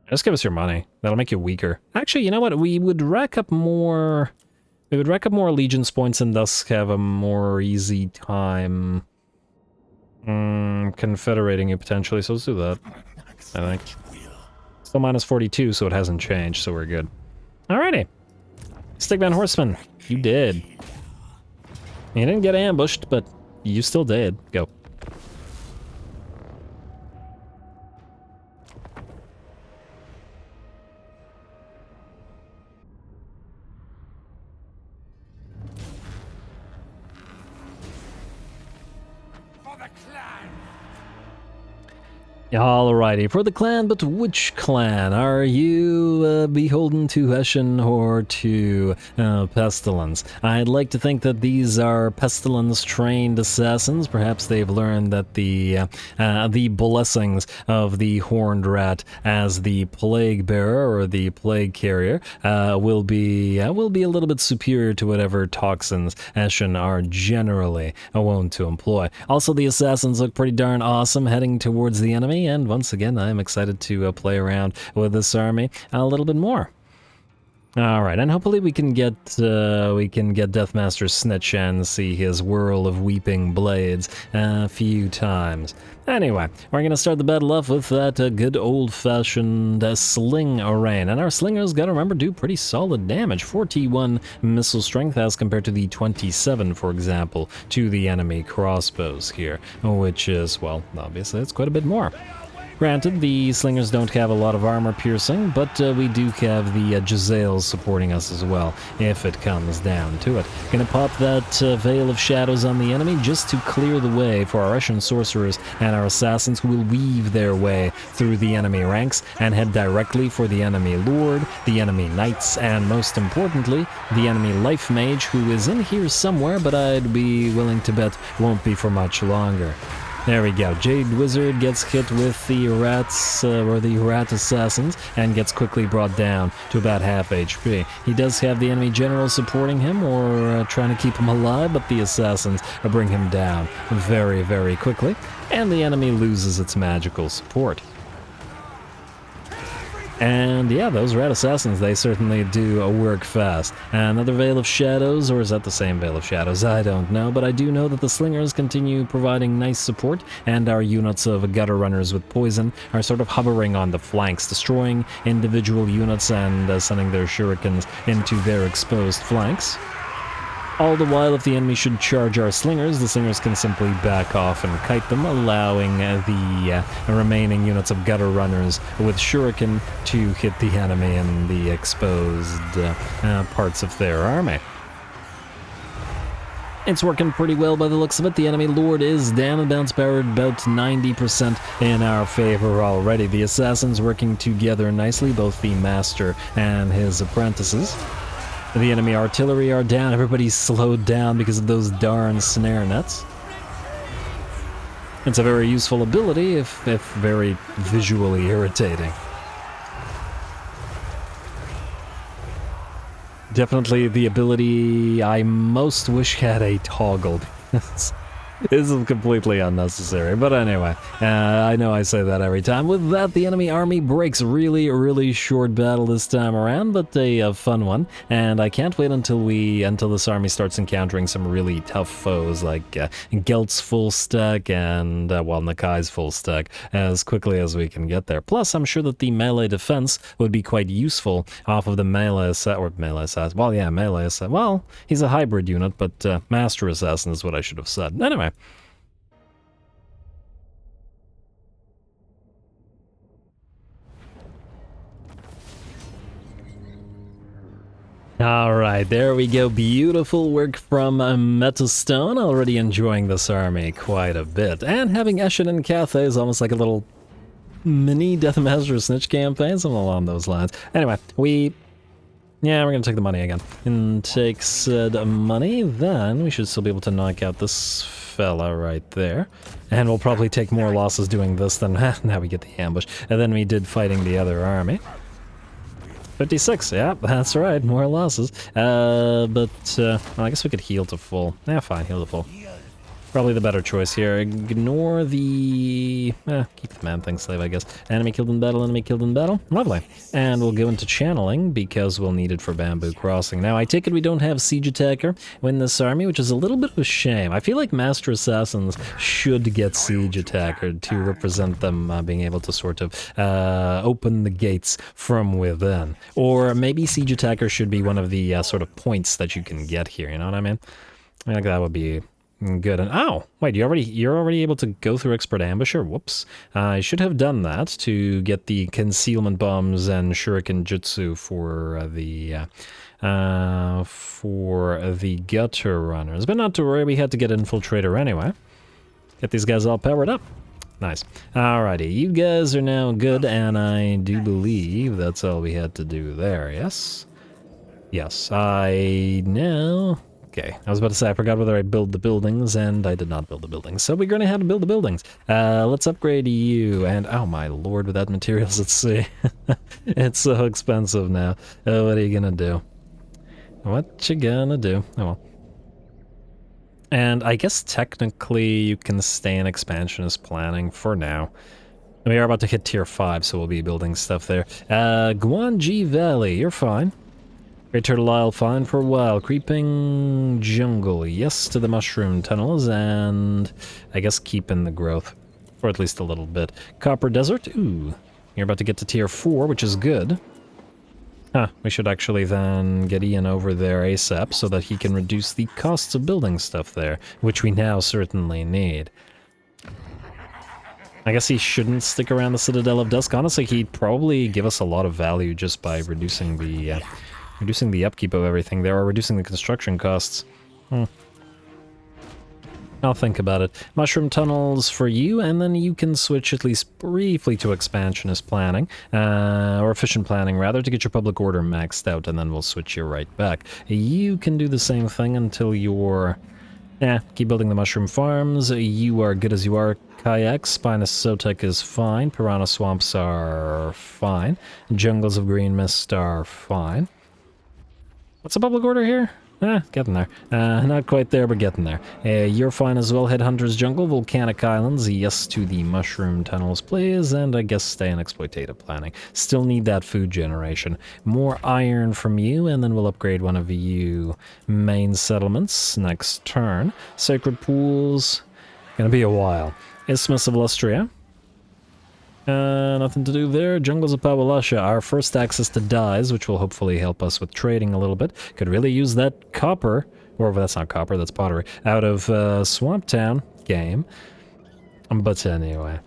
Just give us your money. That'll make you weaker. Actually, you know what? We would rack up more... We would rack up more allegiance points and thus have a more easy time... confederating you potentially, so let's do that, I think. Still minus 42, so it hasn't changed, so we're good. Alrighty. Stickman Horseman, you did. You didn't get ambushed, but you still did. Go. Alrighty, for the clan, but which clan? Are you beholden to Hessian or to Pestilens? I'd like to think that these are Pestilens-trained assassins. Perhaps they've learned that the blessings of the Horned Rat as the Plague Bearer or the Plague Carrier will be a little bit superior to whatever toxins Hessian are generally wont to employ. Also, the assassins look pretty darn awesome heading towards the enemy. And once again, I'm excited to play around with this army a little bit more. All right, and hopefully we can get Deathmaster Snitch and see his whirl of weeping blades a few times. Anyway, we're gonna start the battle off with that good old-fashioned sling rain, and our slingers, gotta remember, do pretty solid damage. 41 missile strength as compared to the 27, for example, to the enemy crossbows here, which is, well, obviously it's quite a bit more. Granted, the slingers don't have a lot of armor piercing, but we do have the Jezzails supporting us as well, if it comes down to it. Gonna pop that Veil of Shadows on the enemy just to clear the way for our Russian sorcerers and our assassins who will weave their way through the enemy ranks and head directly for the enemy lord, the enemy knights, and most importantly, the enemy life mage, who is in here somewhere, but I'd be willing to bet won't be for much longer. There we go. Jade Wizard gets hit with the rats, or the rat assassins, and gets quickly brought down to about half HP. He does have the enemy general supporting him, or trying to keep him alive, but the assassins bring him down very, very quickly, and the enemy loses its magical support. And yeah, those rat assassins, they certainly do work fast. Another Veil of Shadows, or is that the same Veil of Shadows? I don't know, but I do know that the slingers continue providing nice support, and our units of gutter runners with poison are sort of hovering on the flanks, destroying individual units and sending their shurikens into their exposed flanks. All the while, if the enemy should charge our slingers, the slingers can simply back off and kite them, allowing the remaining units of gutter runners with shuriken to hit the enemy in the exposed parts of their army. It's working pretty well by the looks of it. The enemy lord is down and bounce powered about 90% in our favor already. The assassins working together nicely, both the master and his apprentices. The enemy artillery are down. Everybody's slowed down because of those darn snare nets. It's a very useful ability, if very visually irritating. Definitely the ability I most wish had a toggle. This is completely unnecessary, but anyway, I know I say that every time. With that, the enemy army breaks really short battle this time around, but a fun one, and I can't wait until this army starts encountering some really tough foes like Gelt's full stack and, well, Nakai's full stack as quickly as we can get there. Plus, I'm sure that the melee defense would be quite useful off of the melee assassin. Well, yeah, melee assassin. Well, he's a hybrid unit, but master assassin is what I should have said. Anyway. All right, there we go. Beautiful work from Metastone. Already enjoying this army quite a bit. And having Eshin and Cathay is almost like a little mini Deathmaster Snitch campaign, something along those lines. Anyway, yeah, we're gonna take the money again. And take said money, then we should still be able to knock out this fella right there. And we'll probably take more losses doing this than now we get the ambush. And then we did fighting the other army. 56, yeah, that's right, more losses. Well, I guess we could heal to full. Yeah, fine, heal to full. Probably the better choice here. Ignore the... keep the man-thing slave, I guess. Enemy killed in battle, enemy killed in battle. Lovely. And we'll go into channeling, because we'll need it for Bamboo Crossing. Now, I take it we don't have Siege Attacker in this army, which is a little bit of a shame. I feel like Master Assassins should get Siege Attacker to represent them being able to sort of open the gates from within. Or maybe Siege Attacker should be one of the sort of points that you can get here, you know what I mean? I think that would be... good. And oh, wait, you're already able to go through Expert Ambusher? Whoops. I should have done that to get the concealment bombs and shuriken jutsu for the gutter runners. But not to worry, we had to get Infiltrator anyway. Get these guys all powered up. Nice. Alrighty, you guys are now good, and I do believe that's all we had to do there, yes? Yes, I know... Okay, I was about to say I forgot whether I build the buildings, and I did not build the buildings. So we're going to have to build the buildings. Let's upgrade you, and oh my lord, with that materials at sea. It's so expensive now. What are you going to do? What you gonna do? Oh well. And I guess technically you can stay in expansionist planning for now. We are about to hit tier 5, so we'll be building stuff there. Guanji Valley, you're fine. Great Turtle Isle, fine for a while. Creeping Jungle, yes to the mushroom tunnels, and I guess keeping the growth for at least a little bit. Copper Desert, ooh. You're about to get to tier 4, which is good. Huh, we should actually then get Ian over there ASAP so that he can reduce the costs of building stuff there, which we now certainly need. I guess he shouldn't stick around the Citadel of Dusk. Honestly, he'd probably give us a lot of value just by reducing the upkeep of everything there, or reducing the construction costs. I'll think about it. Mushroom tunnels for you, and then you can switch at least briefly to expansionist planning, or efficient planning rather, to get your public order maxed out, and then we'll switch you right back. You can do the same thing until you're... keep building the mushroom farms. You are good as you are. Kayaks, Spinous Sotek is fine. Piranha Swamps are fine. Jungles of Green Mist are fine. What's the public order here? Getting there. Not quite there, but getting there. You're fine as well. Headhunters Jungle, Volcanic Islands, yes to the mushroom tunnels, please, and I guess stay in exploitative planning. Still need that food generation. More iron from you, and then we'll upgrade one of you main settlements next turn. Sacred Pools, gonna be a while. Isthmus of Lustria. Nothing to do there. Jungles of Pawalasha, our first access to dyes, which will hopefully help us with trading a little bit. Could really use that copper, or that's not copper, that's pottery, out of Swamp Town game. But anyway.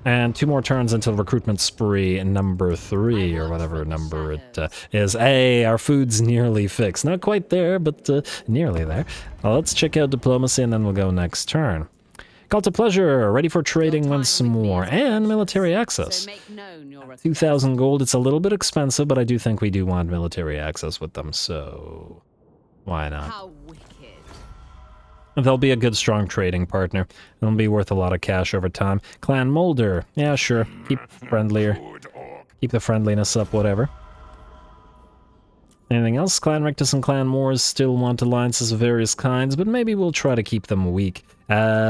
And 2 more turns until recruitment spree number 3, or whatever number it is. Hey, our food's nearly fixed. Not quite there, but nearly there. Well, let's check out diplomacy, and then we'll go next turn. Call to Pleasure, ready for trading once more, and military access. 2,000 gold, it's a little bit expensive, but I do think we do want military access with them, so why not? How wicked. They'll be a good, strong trading partner. They'll be worth a lot of cash over time. Clan Molder, yeah, sure, keep friendlier. Keep the friendliness up, whatever. Anything else? Clan Rictus and Clan Moors still want alliances of various kinds, but maybe we'll try to keep them weak.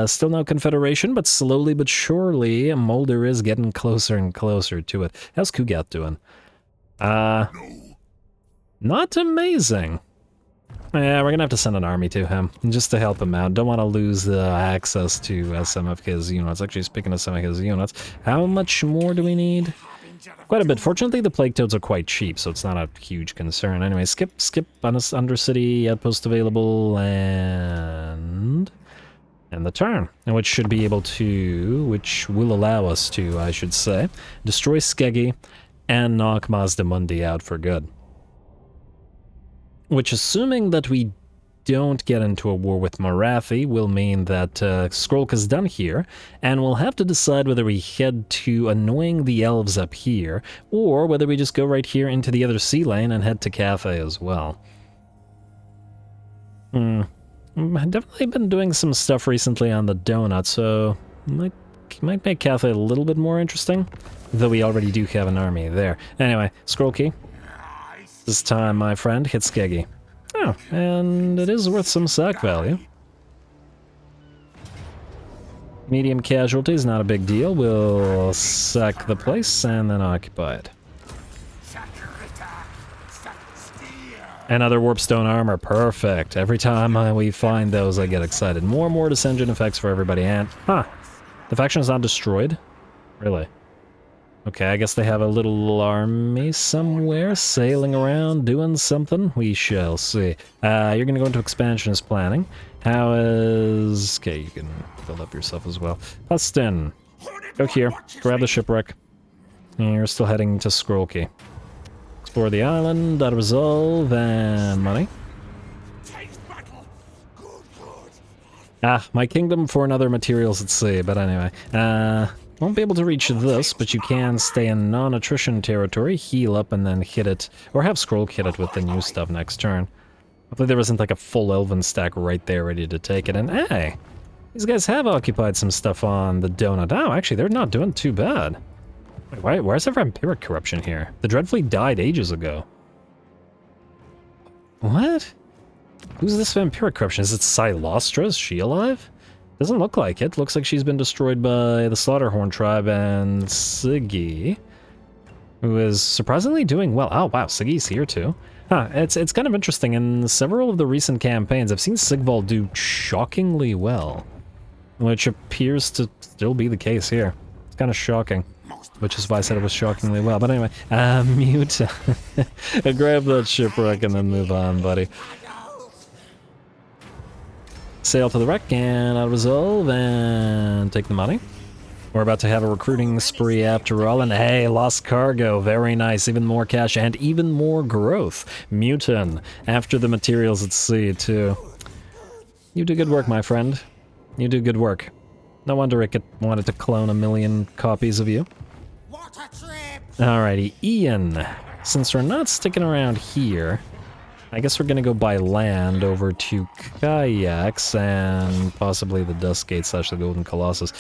Still no confederation, but slowly but surely, Molder is getting closer and closer to it. How's Kugat doing? Not amazing. Yeah, we're gonna have to send an army to him, just to help him out. Don't want to lose access to some of his units. Actually, speaking of some of his units, how much more do we need? Quite a bit. Fortunately, the Plague Toads are quite cheap, so it's not a huge concern. Anyway, skip Undercity, outpost available, and the turn. Which should be able to, which will allow us to, I should say, destroy Skeggy and knock Mazdamundi out for good. Which, assuming that we don't get into a war with Morathi, will mean that Skrolk is done here, and we'll have to decide whether we head to annoying the elves up here, or whether we just go right here into the other sea lane and head to Cathay as well. I've definitely been doing some stuff recently on the donut, so might make Cathay a little bit more interesting, though we already do have an army there. Anyway, scroll key. This time, my friend, hit Skeggy. Oh, and it is worth some sack value. Medium casualties, not a big deal. We'll sack the place and then occupy it. Another warpstone armor, perfect. Every time we find those, I get excited. More and more Descendant effects for everybody, and... Huh, the faction is not destroyed? Really? Okay, I guess they have a little army somewhere, sailing around, doing something. We shall see. You're gonna go into expansionist planning. How is... Okay, you can build up yourself as well. Huston, go here, grab the shipwreck. And you're still heading to Skrolk. Explore the island, data resolve, and money. My kingdom for another materials at sea, but anyway. Won't be able to reach this, but you can stay in non-attrition territory, heal up, and then hit it, or have Skrolk hit it with the new stuff next turn. Hopefully there isn't like a full elven stack right there ready to take it, and hey! These guys have occupied some stuff on the donut. Oh, actually, they're not doing too bad. Wait, why is there vampiric corruption here? The Dreadfleet died ages ago. What? Who's this vampiric corruption? Is it Silostra? Is she alive? Doesn't look like it. Looks like she's been destroyed by the Slaughterhorn tribe and Siggy, who is surprisingly doing well. Oh wow, Siggy's here too. Huh, it's kind of interesting. In several of the recent campaigns, I've seen Sigvald do shockingly well, which appears to still be the case here. It's kind of shocking, which is why I said it was shockingly well. But anyway, mute. Grab that shipwreck and then move on, buddy. Sail to the wreck and I'll resolve and take the money. We're about to have a recruiting spree after all, and hey, lost cargo, very nice, even more cash and even more growth. Mutin, after the materials at sea too. You do good work, my friend. You do good work. No wonder it wanted to clone 1 million copies of you. What a trip! Alrighty, Ian, since we're not sticking around here, I guess we're gonna go by land over to Kayaks and possibly the Dust Gate / the Golden Colossus.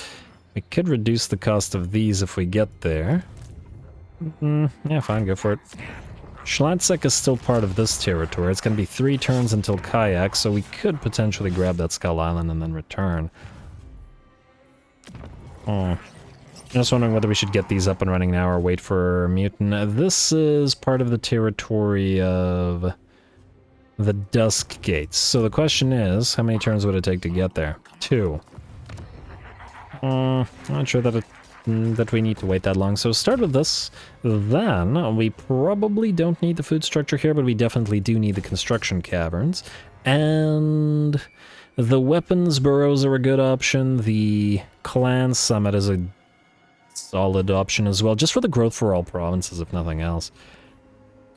We could reduce the cost of these if we get there. Yeah, fine, go for it. Schlatzek is still part of this territory. It's gonna be 3 turns until Kayaks, so we could potentially grab that Skull Island and then return. Just wondering whether we should get these up and running now or wait for Mutin. This is part of the territory of the Dusk Gates. So the question is, how many turns would it take to get there? 2. I'm not sure that that we need to wait that long. So start with this. Then we probably don't need the food structure here, but we definitely do need the construction caverns. And the weapons burrows are a good option. The clan summit is a solid option as well, just for the growth for all provinces, if nothing else.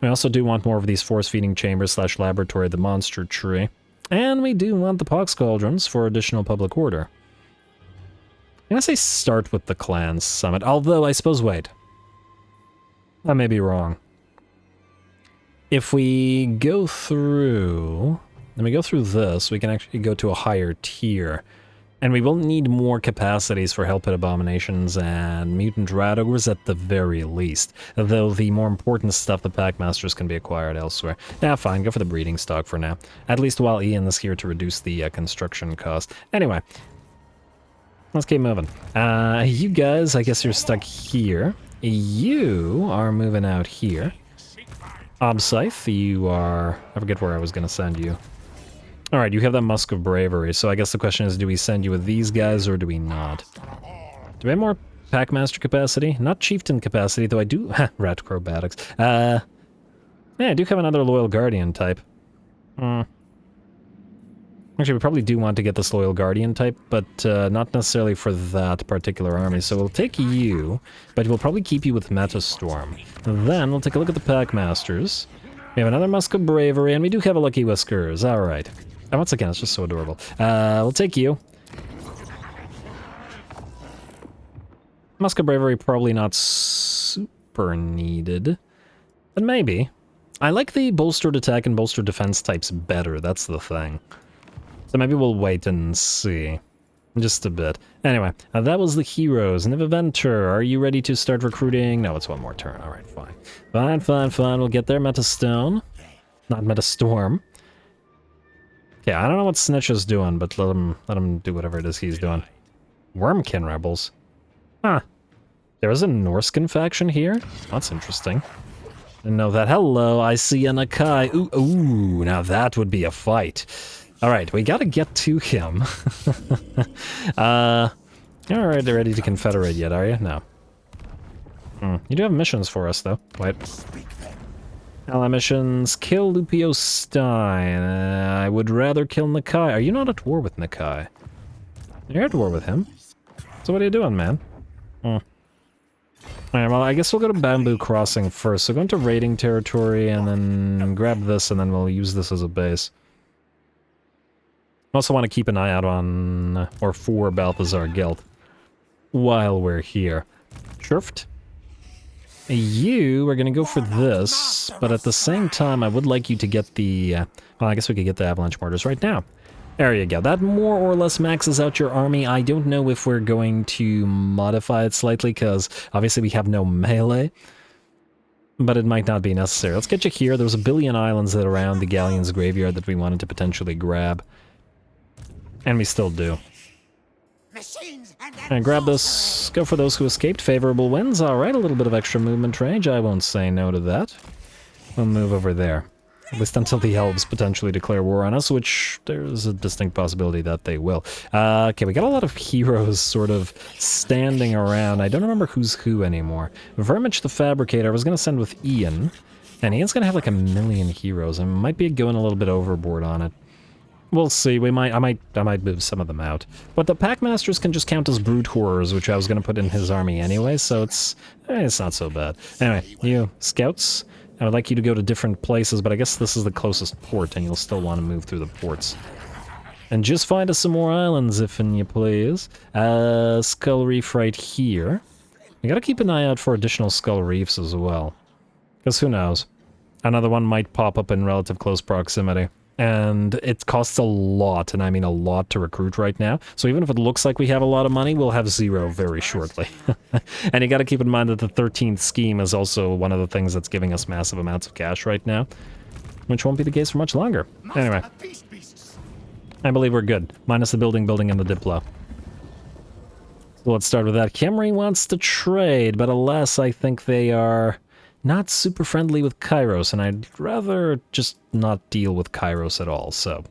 We also do want more of these force-feeding chambers / laboratory, the monster tree. And we do want the pox cauldrons for additional public order. I'm gonna say start with the clan summit, although I suppose wait. I may be wrong. If we go through... Let me go through this, we can actually go to a higher tier. And we will need more capacities for Hellpit Abominations and Mutant Radogres at the very least. Though the more important stuff, the Packmasters, can be acquired elsewhere. Nah, fine, go for the breeding stock for now. At least while Ian is here to reduce the construction cost. Anyway, let's keep moving. You guys, I guess you're stuck here. You are moving out here. Obscythe, you are... I forget where I was going to send you. Alright, you have that Musk of Bravery, so I guess the question is, do we send you with these guys or do we not? Do we have more Packmaster capacity? Not Chieftain capacity, though I do... Rat Acrobatics. Yeah, I do have another Loyal Guardian type. Actually, we probably do want to get this Loyal Guardian type, but not necessarily for that particular army. So we'll take you, but we'll probably keep you with Metastorm. Then we'll take a look at the Packmasters. We have another Musk of Bravery, and we do have a Lucky Whiskers. Alright. And once again, it's just so adorable. We'll take you. Musk of Bravery probably not super needed. But maybe. I like the bolstered attack and bolstered defense types better, that's the thing. So maybe we'll wait and see. Just a bit. Anyway, that was the heroes. Nivaventer, are you ready to start recruiting? No, it's one more turn. Alright, fine. Fine. We'll get there. Metastone. Not Metastorm. Okay, I don't know what Snitch is doing, but let him do whatever it is he's doing. Wormkin Rebels. Huh. There is a Norskin faction here? That's interesting. Didn't know that. Hello, I see a Nakai. Ooh, now that would be a fight. Alright, we gotta get to him. Alright, they're ready to confederate yet, are you? No. You do have missions for us, though. Wait. Ally missions. Kill Lupio Stein. I would rather kill Nakai. Are you not at war with Nakai? You're at war with him. So what are you doing, man? Alright, well, I guess we'll go to Bamboo Crossing first. So go into raiding territory, and then grab this, and then we'll use this as a base. I also want to keep an eye out on, or for Balthazar Gelt while we're here. Shrift. You are going to go for this, but at the same time, I would like you to get the, well, I guess we could get the Avalanche Mortars right now. There you go. That more or less maxes out your army. I don't know if we're going to modify it slightly, because obviously we have no melee. But it might not be necessary. Let's get you here. There's a billion islands that are around the Galleon's graveyard that we wanted to potentially grab. And we still do. And grab this. Go for those who escaped. Favorable winds. Alright, a little bit of extra movement range. I won't say no to that. We'll move over there. At least until the elves potentially declare war on us, which there's a distinct possibility that they will. Okay, we got a lot of heroes sort of standing around. I don't remember who's who anymore. Vermich the Fabricator, I was going to send with Ian. And Ian's going to have like 1 million heroes. I might be going a little bit overboard on it. We'll see. I might move some of them out. But the Packmasters can just count as brute horrors, which I was going to put in his army anyway, so it's not so bad. Anyway, you scouts, I would like you to go to different places, but I guess this is the closest port, and you'll still want to move through the ports. And just find us some more islands, if you please. Skull Reef right here. We gotta keep an eye out for additional Skull Reefs as well. Because who knows? Another one might pop up in relative close proximity. And it costs a lot, and I mean a lot, to recruit right now. So even if it looks like we have a lot of money, we'll have 0 very shortly. And you gotta keep in mind that the 13th scheme is also one of the things that's giving us massive amounts of cash right now. Which won't be the case for much longer. Anyway. I believe we're good. Minus the building, and the Diplo. So let's start with that. Khemri wants to trade, but alas, I think they are not super friendly with Kairos, and I'd rather just not deal with Kairos at all, so.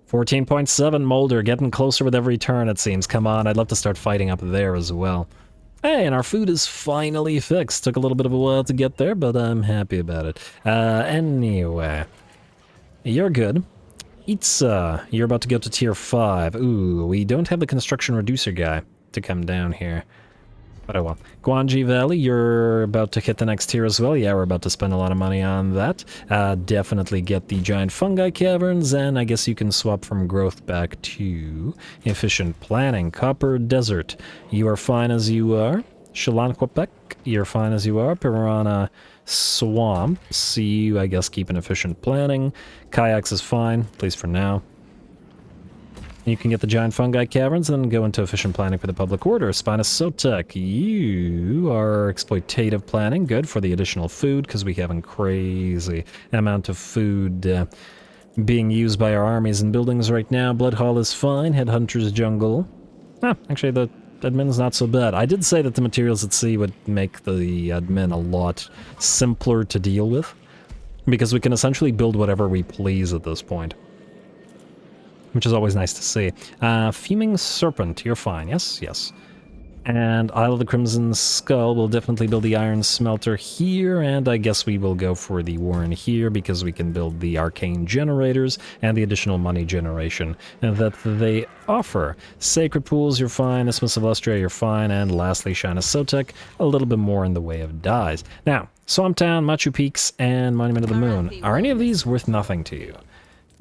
14.7 Molder, getting closer with every turn, it seems. Come on, I'd love to start fighting up there as well. Hey, and our food is finally fixed. Took a little bit of a while to get there, but I'm happy about it. Anyway. You're good. Itza, you're about to go to tier 5. Ooh, we don't have the construction reducer guy to come down here. But oh well. Guanji Valley, you're about to hit the next tier as well. Yeah, we're about to spend a lot of money on that. Definitely get the giant fungi caverns, and I guess you can swap from growth back to efficient planning. Copper Desert, you are fine as you are. Shalanquapek, you're fine as you are. Piranha Swamp, see you, I guess, keep an efficient planning. Kayaks is fine, at least for now. You can get the giant fungi caverns and then go into efficient planning for the public order. Spinus Sotek, you are exploitative planning. Good for the additional food, because we have a crazy amount of food being used by our armies and buildings right now. Blood Hall is fine. Headhunter's Jungle. Actually, the admin's not so bad. I did say that the materials at sea would make the admin a lot simpler to deal with, because we can essentially build whatever we please at this point. Which is always nice to see. Fuming Serpent, you're fine, yes? Yes. And Isle of the Crimson Skull will definitely build the Iron Smelter here, and I guess we will go for the Warren here because we can build the Arcane Generators and the additional money generation that they offer. Sacred Pools, you're fine. Isthmus of Lustria, you're fine. And lastly, Shina Sotek, a little bit more in the way of dyes. Now, Swamptown, Machu Peaks, and Monument of the Moon. Are any of these worth nothing to you?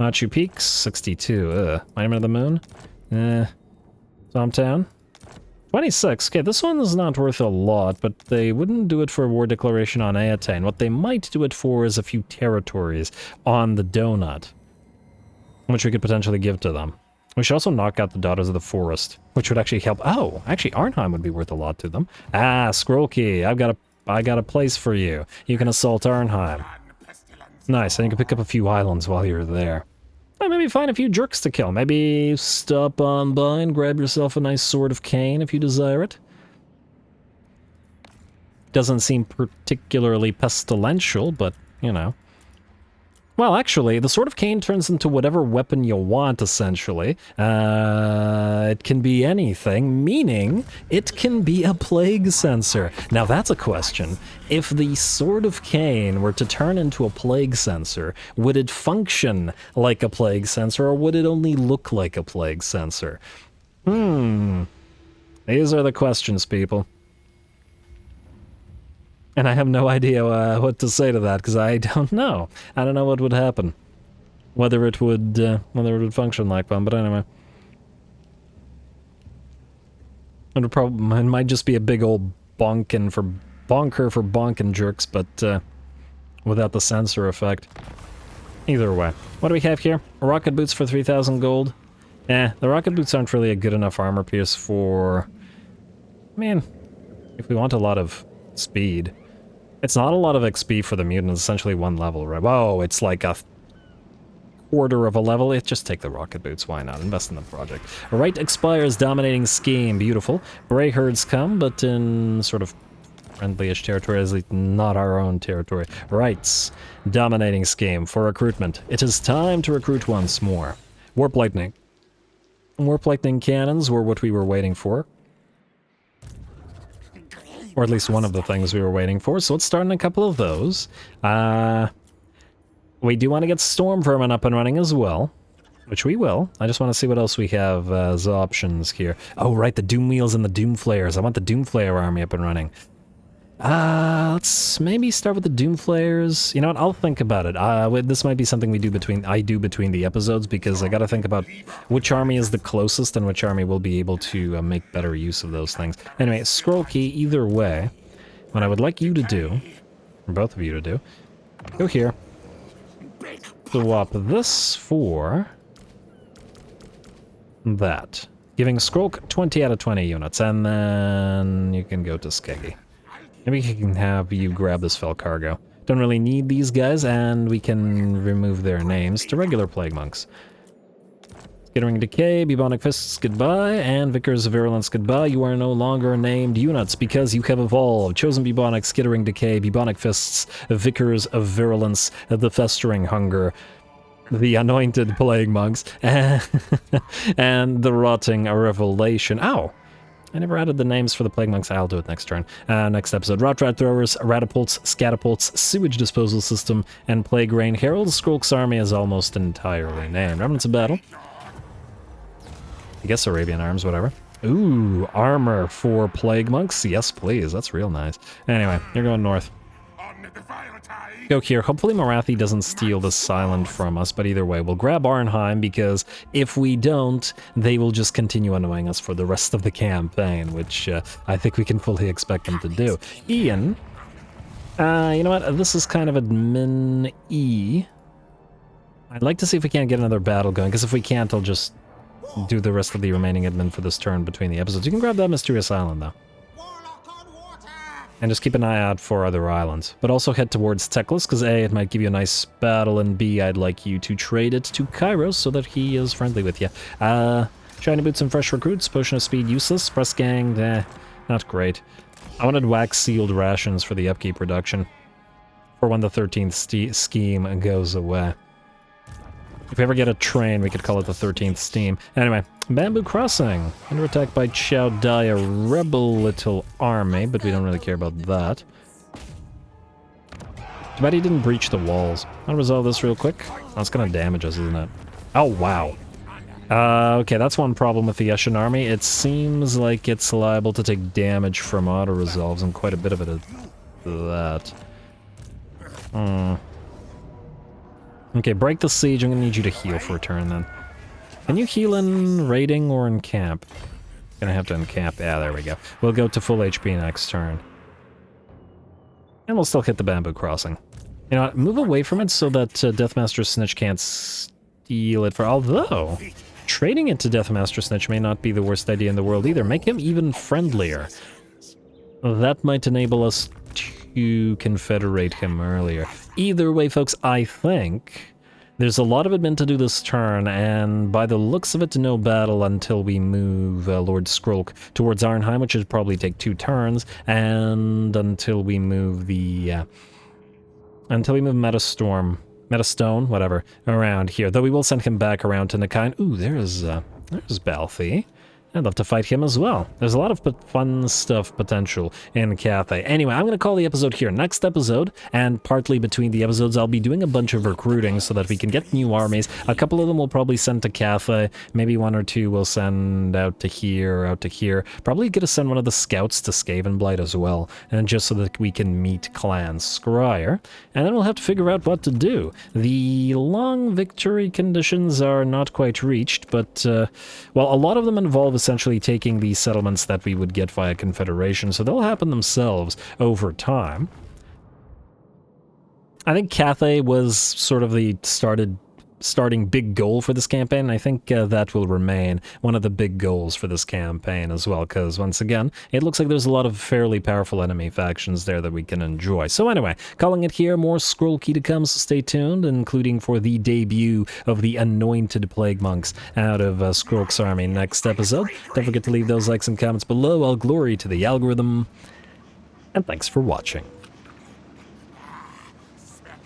Machu Peaks, 62. Monument of the Moon? Swamptown? 26. Okay, this one is not worth a lot, but they wouldn't do it for a war declaration on Eataine. What they might do it for is a few territories on the Donut, which we could potentially give to them. We should also knock out the Daughters of the Forest, which would actually help. Oh, actually, Arnheim would be worth a lot to them. Ah, Skrolk, I got a place for you. You can assault Arnheim. Nice, and you can pick up a few islands while you're there. Or maybe find a few jerks to kill. Maybe stop on by and grab yourself a nice Sword of Cain if you desire it. Doesn't seem particularly pestilential, but, you know. Well, actually, the Sword of Cain turns into whatever weapon you want, essentially. It can be anything, meaning it can be a plague sensor. Now, that's a question. If the Sword of Cain were to turn into a plague sensor, would it function like a plague sensor, or would it only look like a plague sensor? These are the questions, people. And I have no idea what to say to that, because I don't know. I don't know what would happen. Whether it would function like one, but anyway. It might just be a big old bonker for bonking jerks, but without the sensor effect. Either way. What do we have here? Rocket boots for 3,000 gold. The rocket boots aren't really a good enough armor piece for... I mean, if we want a lot of speed... It's not a lot of XP for the mutant, it's essentially one level, right? Whoa, it's like a quarter of a level. Just take the rocket boots, why not? Invest in the project. Right expires, dominating scheme, beautiful. Bray herds come, but in sort of friendly-ish territory, at least not our own territory. Rights, dominating scheme for recruitment. It is time to recruit once more. Warp lightning. Warp lightning cannons were what we were waiting for. Or at least one of the things we were waiting for, so let's start on a couple of those. We do want to get Storm Vermin up and running as well, which we will. I just want to see what else we have as options here. Oh, right, the Doom Wheels and the Doom Flayers. I want the Doom Flayer army up and running. Let's maybe start with the Doom Flayers. You know what, I'll think about it. This might be something I do between the episodes, because I gotta think about which army is the closest and which army will be able to make better use of those things. Anyway, Skrolk, either way, what I would like you to do, or both of you to do, go here, swap this for that, giving Skrolk 20 out of 20 units, and then you can go to Skeggy. Maybe we can have you grab this fell cargo. Don't really need these guys, and we can remove their names to regular Plague Monks. Skittering Decay, Bubonic Fists, goodbye, and Vicars of Virulence, goodbye. You are no longer named units because you have evolved. Chosen Bubonic, Skittering Decay, Bubonic Fists, Vicars of Virulence, the Festering Hunger, the Anointed Plague Monks, and the Rotting Revelation. Ow! I never added the names for the Plague Monks. I'll do it next turn. Next episode. Rot Rat Throwers, Ratapults, Scatapults, Sewage Disposal System, and Plague Rain Herald. Skrolk's army is almost entirely named. Remnants of Battle. I guess Arabian Arms, whatever. Ooh, armor for Plague Monks? Yes, please. That's real nice. Anyway, you're going north. Go here. Hopefully Marathi doesn't steal the Silent from us, but either way, we'll grab Arnheim, because if we don't, they will just continue annoying us for the rest of the campaign, which I think we can fully expect them to do. Ian, you know what? This is kind of admin E. I'd like to see if we can't get another battle going, because if we can't, I'll just do the rest of the remaining admin for this turn between the episodes. You can grab that Mysterious Island, though. And just keep an eye out for other islands. But also head towards Teclis, because A, it might give you a nice battle, and B, I'd like you to trade it to Kairos so that he is friendly with you. Shiny Boots and Fresh Recruits, Potion of Speed useless, Press Gang, not great. I wanted wax sealed rations for the upkeep reduction, for when the 13th scheme goes away. If we ever get a train, we could call it the 13th Steam. Anyway, Bamboo Crossing. Under attack by Chow Dai, a rebel little army, but we don't really care about that. Too bad he didn't breach the walls. I'll resolve this real quick. That's gonna damage us, isn't it? Oh, wow. Okay, that's one problem with the Eshin army. It seems like it's liable to take damage from auto-resolves, and quite a bit of it is that. Okay, break the siege. I'm gonna need you to heal for a turn, then. Can you heal in raiding or in camp? Gonna have to encamp. Yeah, there we go. We'll go to full HP next turn. And we'll still hit the Bamboo Crossing. You know what? Move away from it so that Deathmaster Snitch can't steal it for... Although, trading it to Deathmaster Snitch may not be the worst idea in the world either. Make him even friendlier. That might enable us to confederate him earlier. Either way, folks, I think there's a lot of admin to do this turn, and by the looks of it, no battle until we move Lord Skrolk towards Arnheim, which would probably take 2 turns, and until we move the... Metastone, whatever, around here. Though we will send him back around to Nakain. Ooh, there's Balthy. I'd love to fight him as well. There's a lot of fun stuff potential in Cathay. Anyway, I'm going to call the episode here. Next episode, and partly between the episodes, I'll be doing a bunch of recruiting so that we can get new armies. A couple of them we'll probably send to Cathay. Maybe 1 or 2 we'll send out to here, Probably going to send one of the scouts to Skaven Blight as well, and just so that we can meet Clan Scryer. And then we'll have to figure out what to do. The long victory conditions are not quite reached, but, well, a lot of them involve essentially taking the settlements that we would get via Confederation, so they'll happen themselves over time. I think Cathay was sort of the starting big goal for this campaign. I think that will remain one of the big goals for this campaign as well, because once again, it looks like there's a lot of fairly powerful enemy factions there that we can enjoy. So anyway, calling it here, more Skrolk to come, so stay tuned, including for the debut of the Anointed Plague Monks out of Skrolk's army next episode. Don't forget to leave those likes and comments below. All glory to the algorithm, and thanks for watching.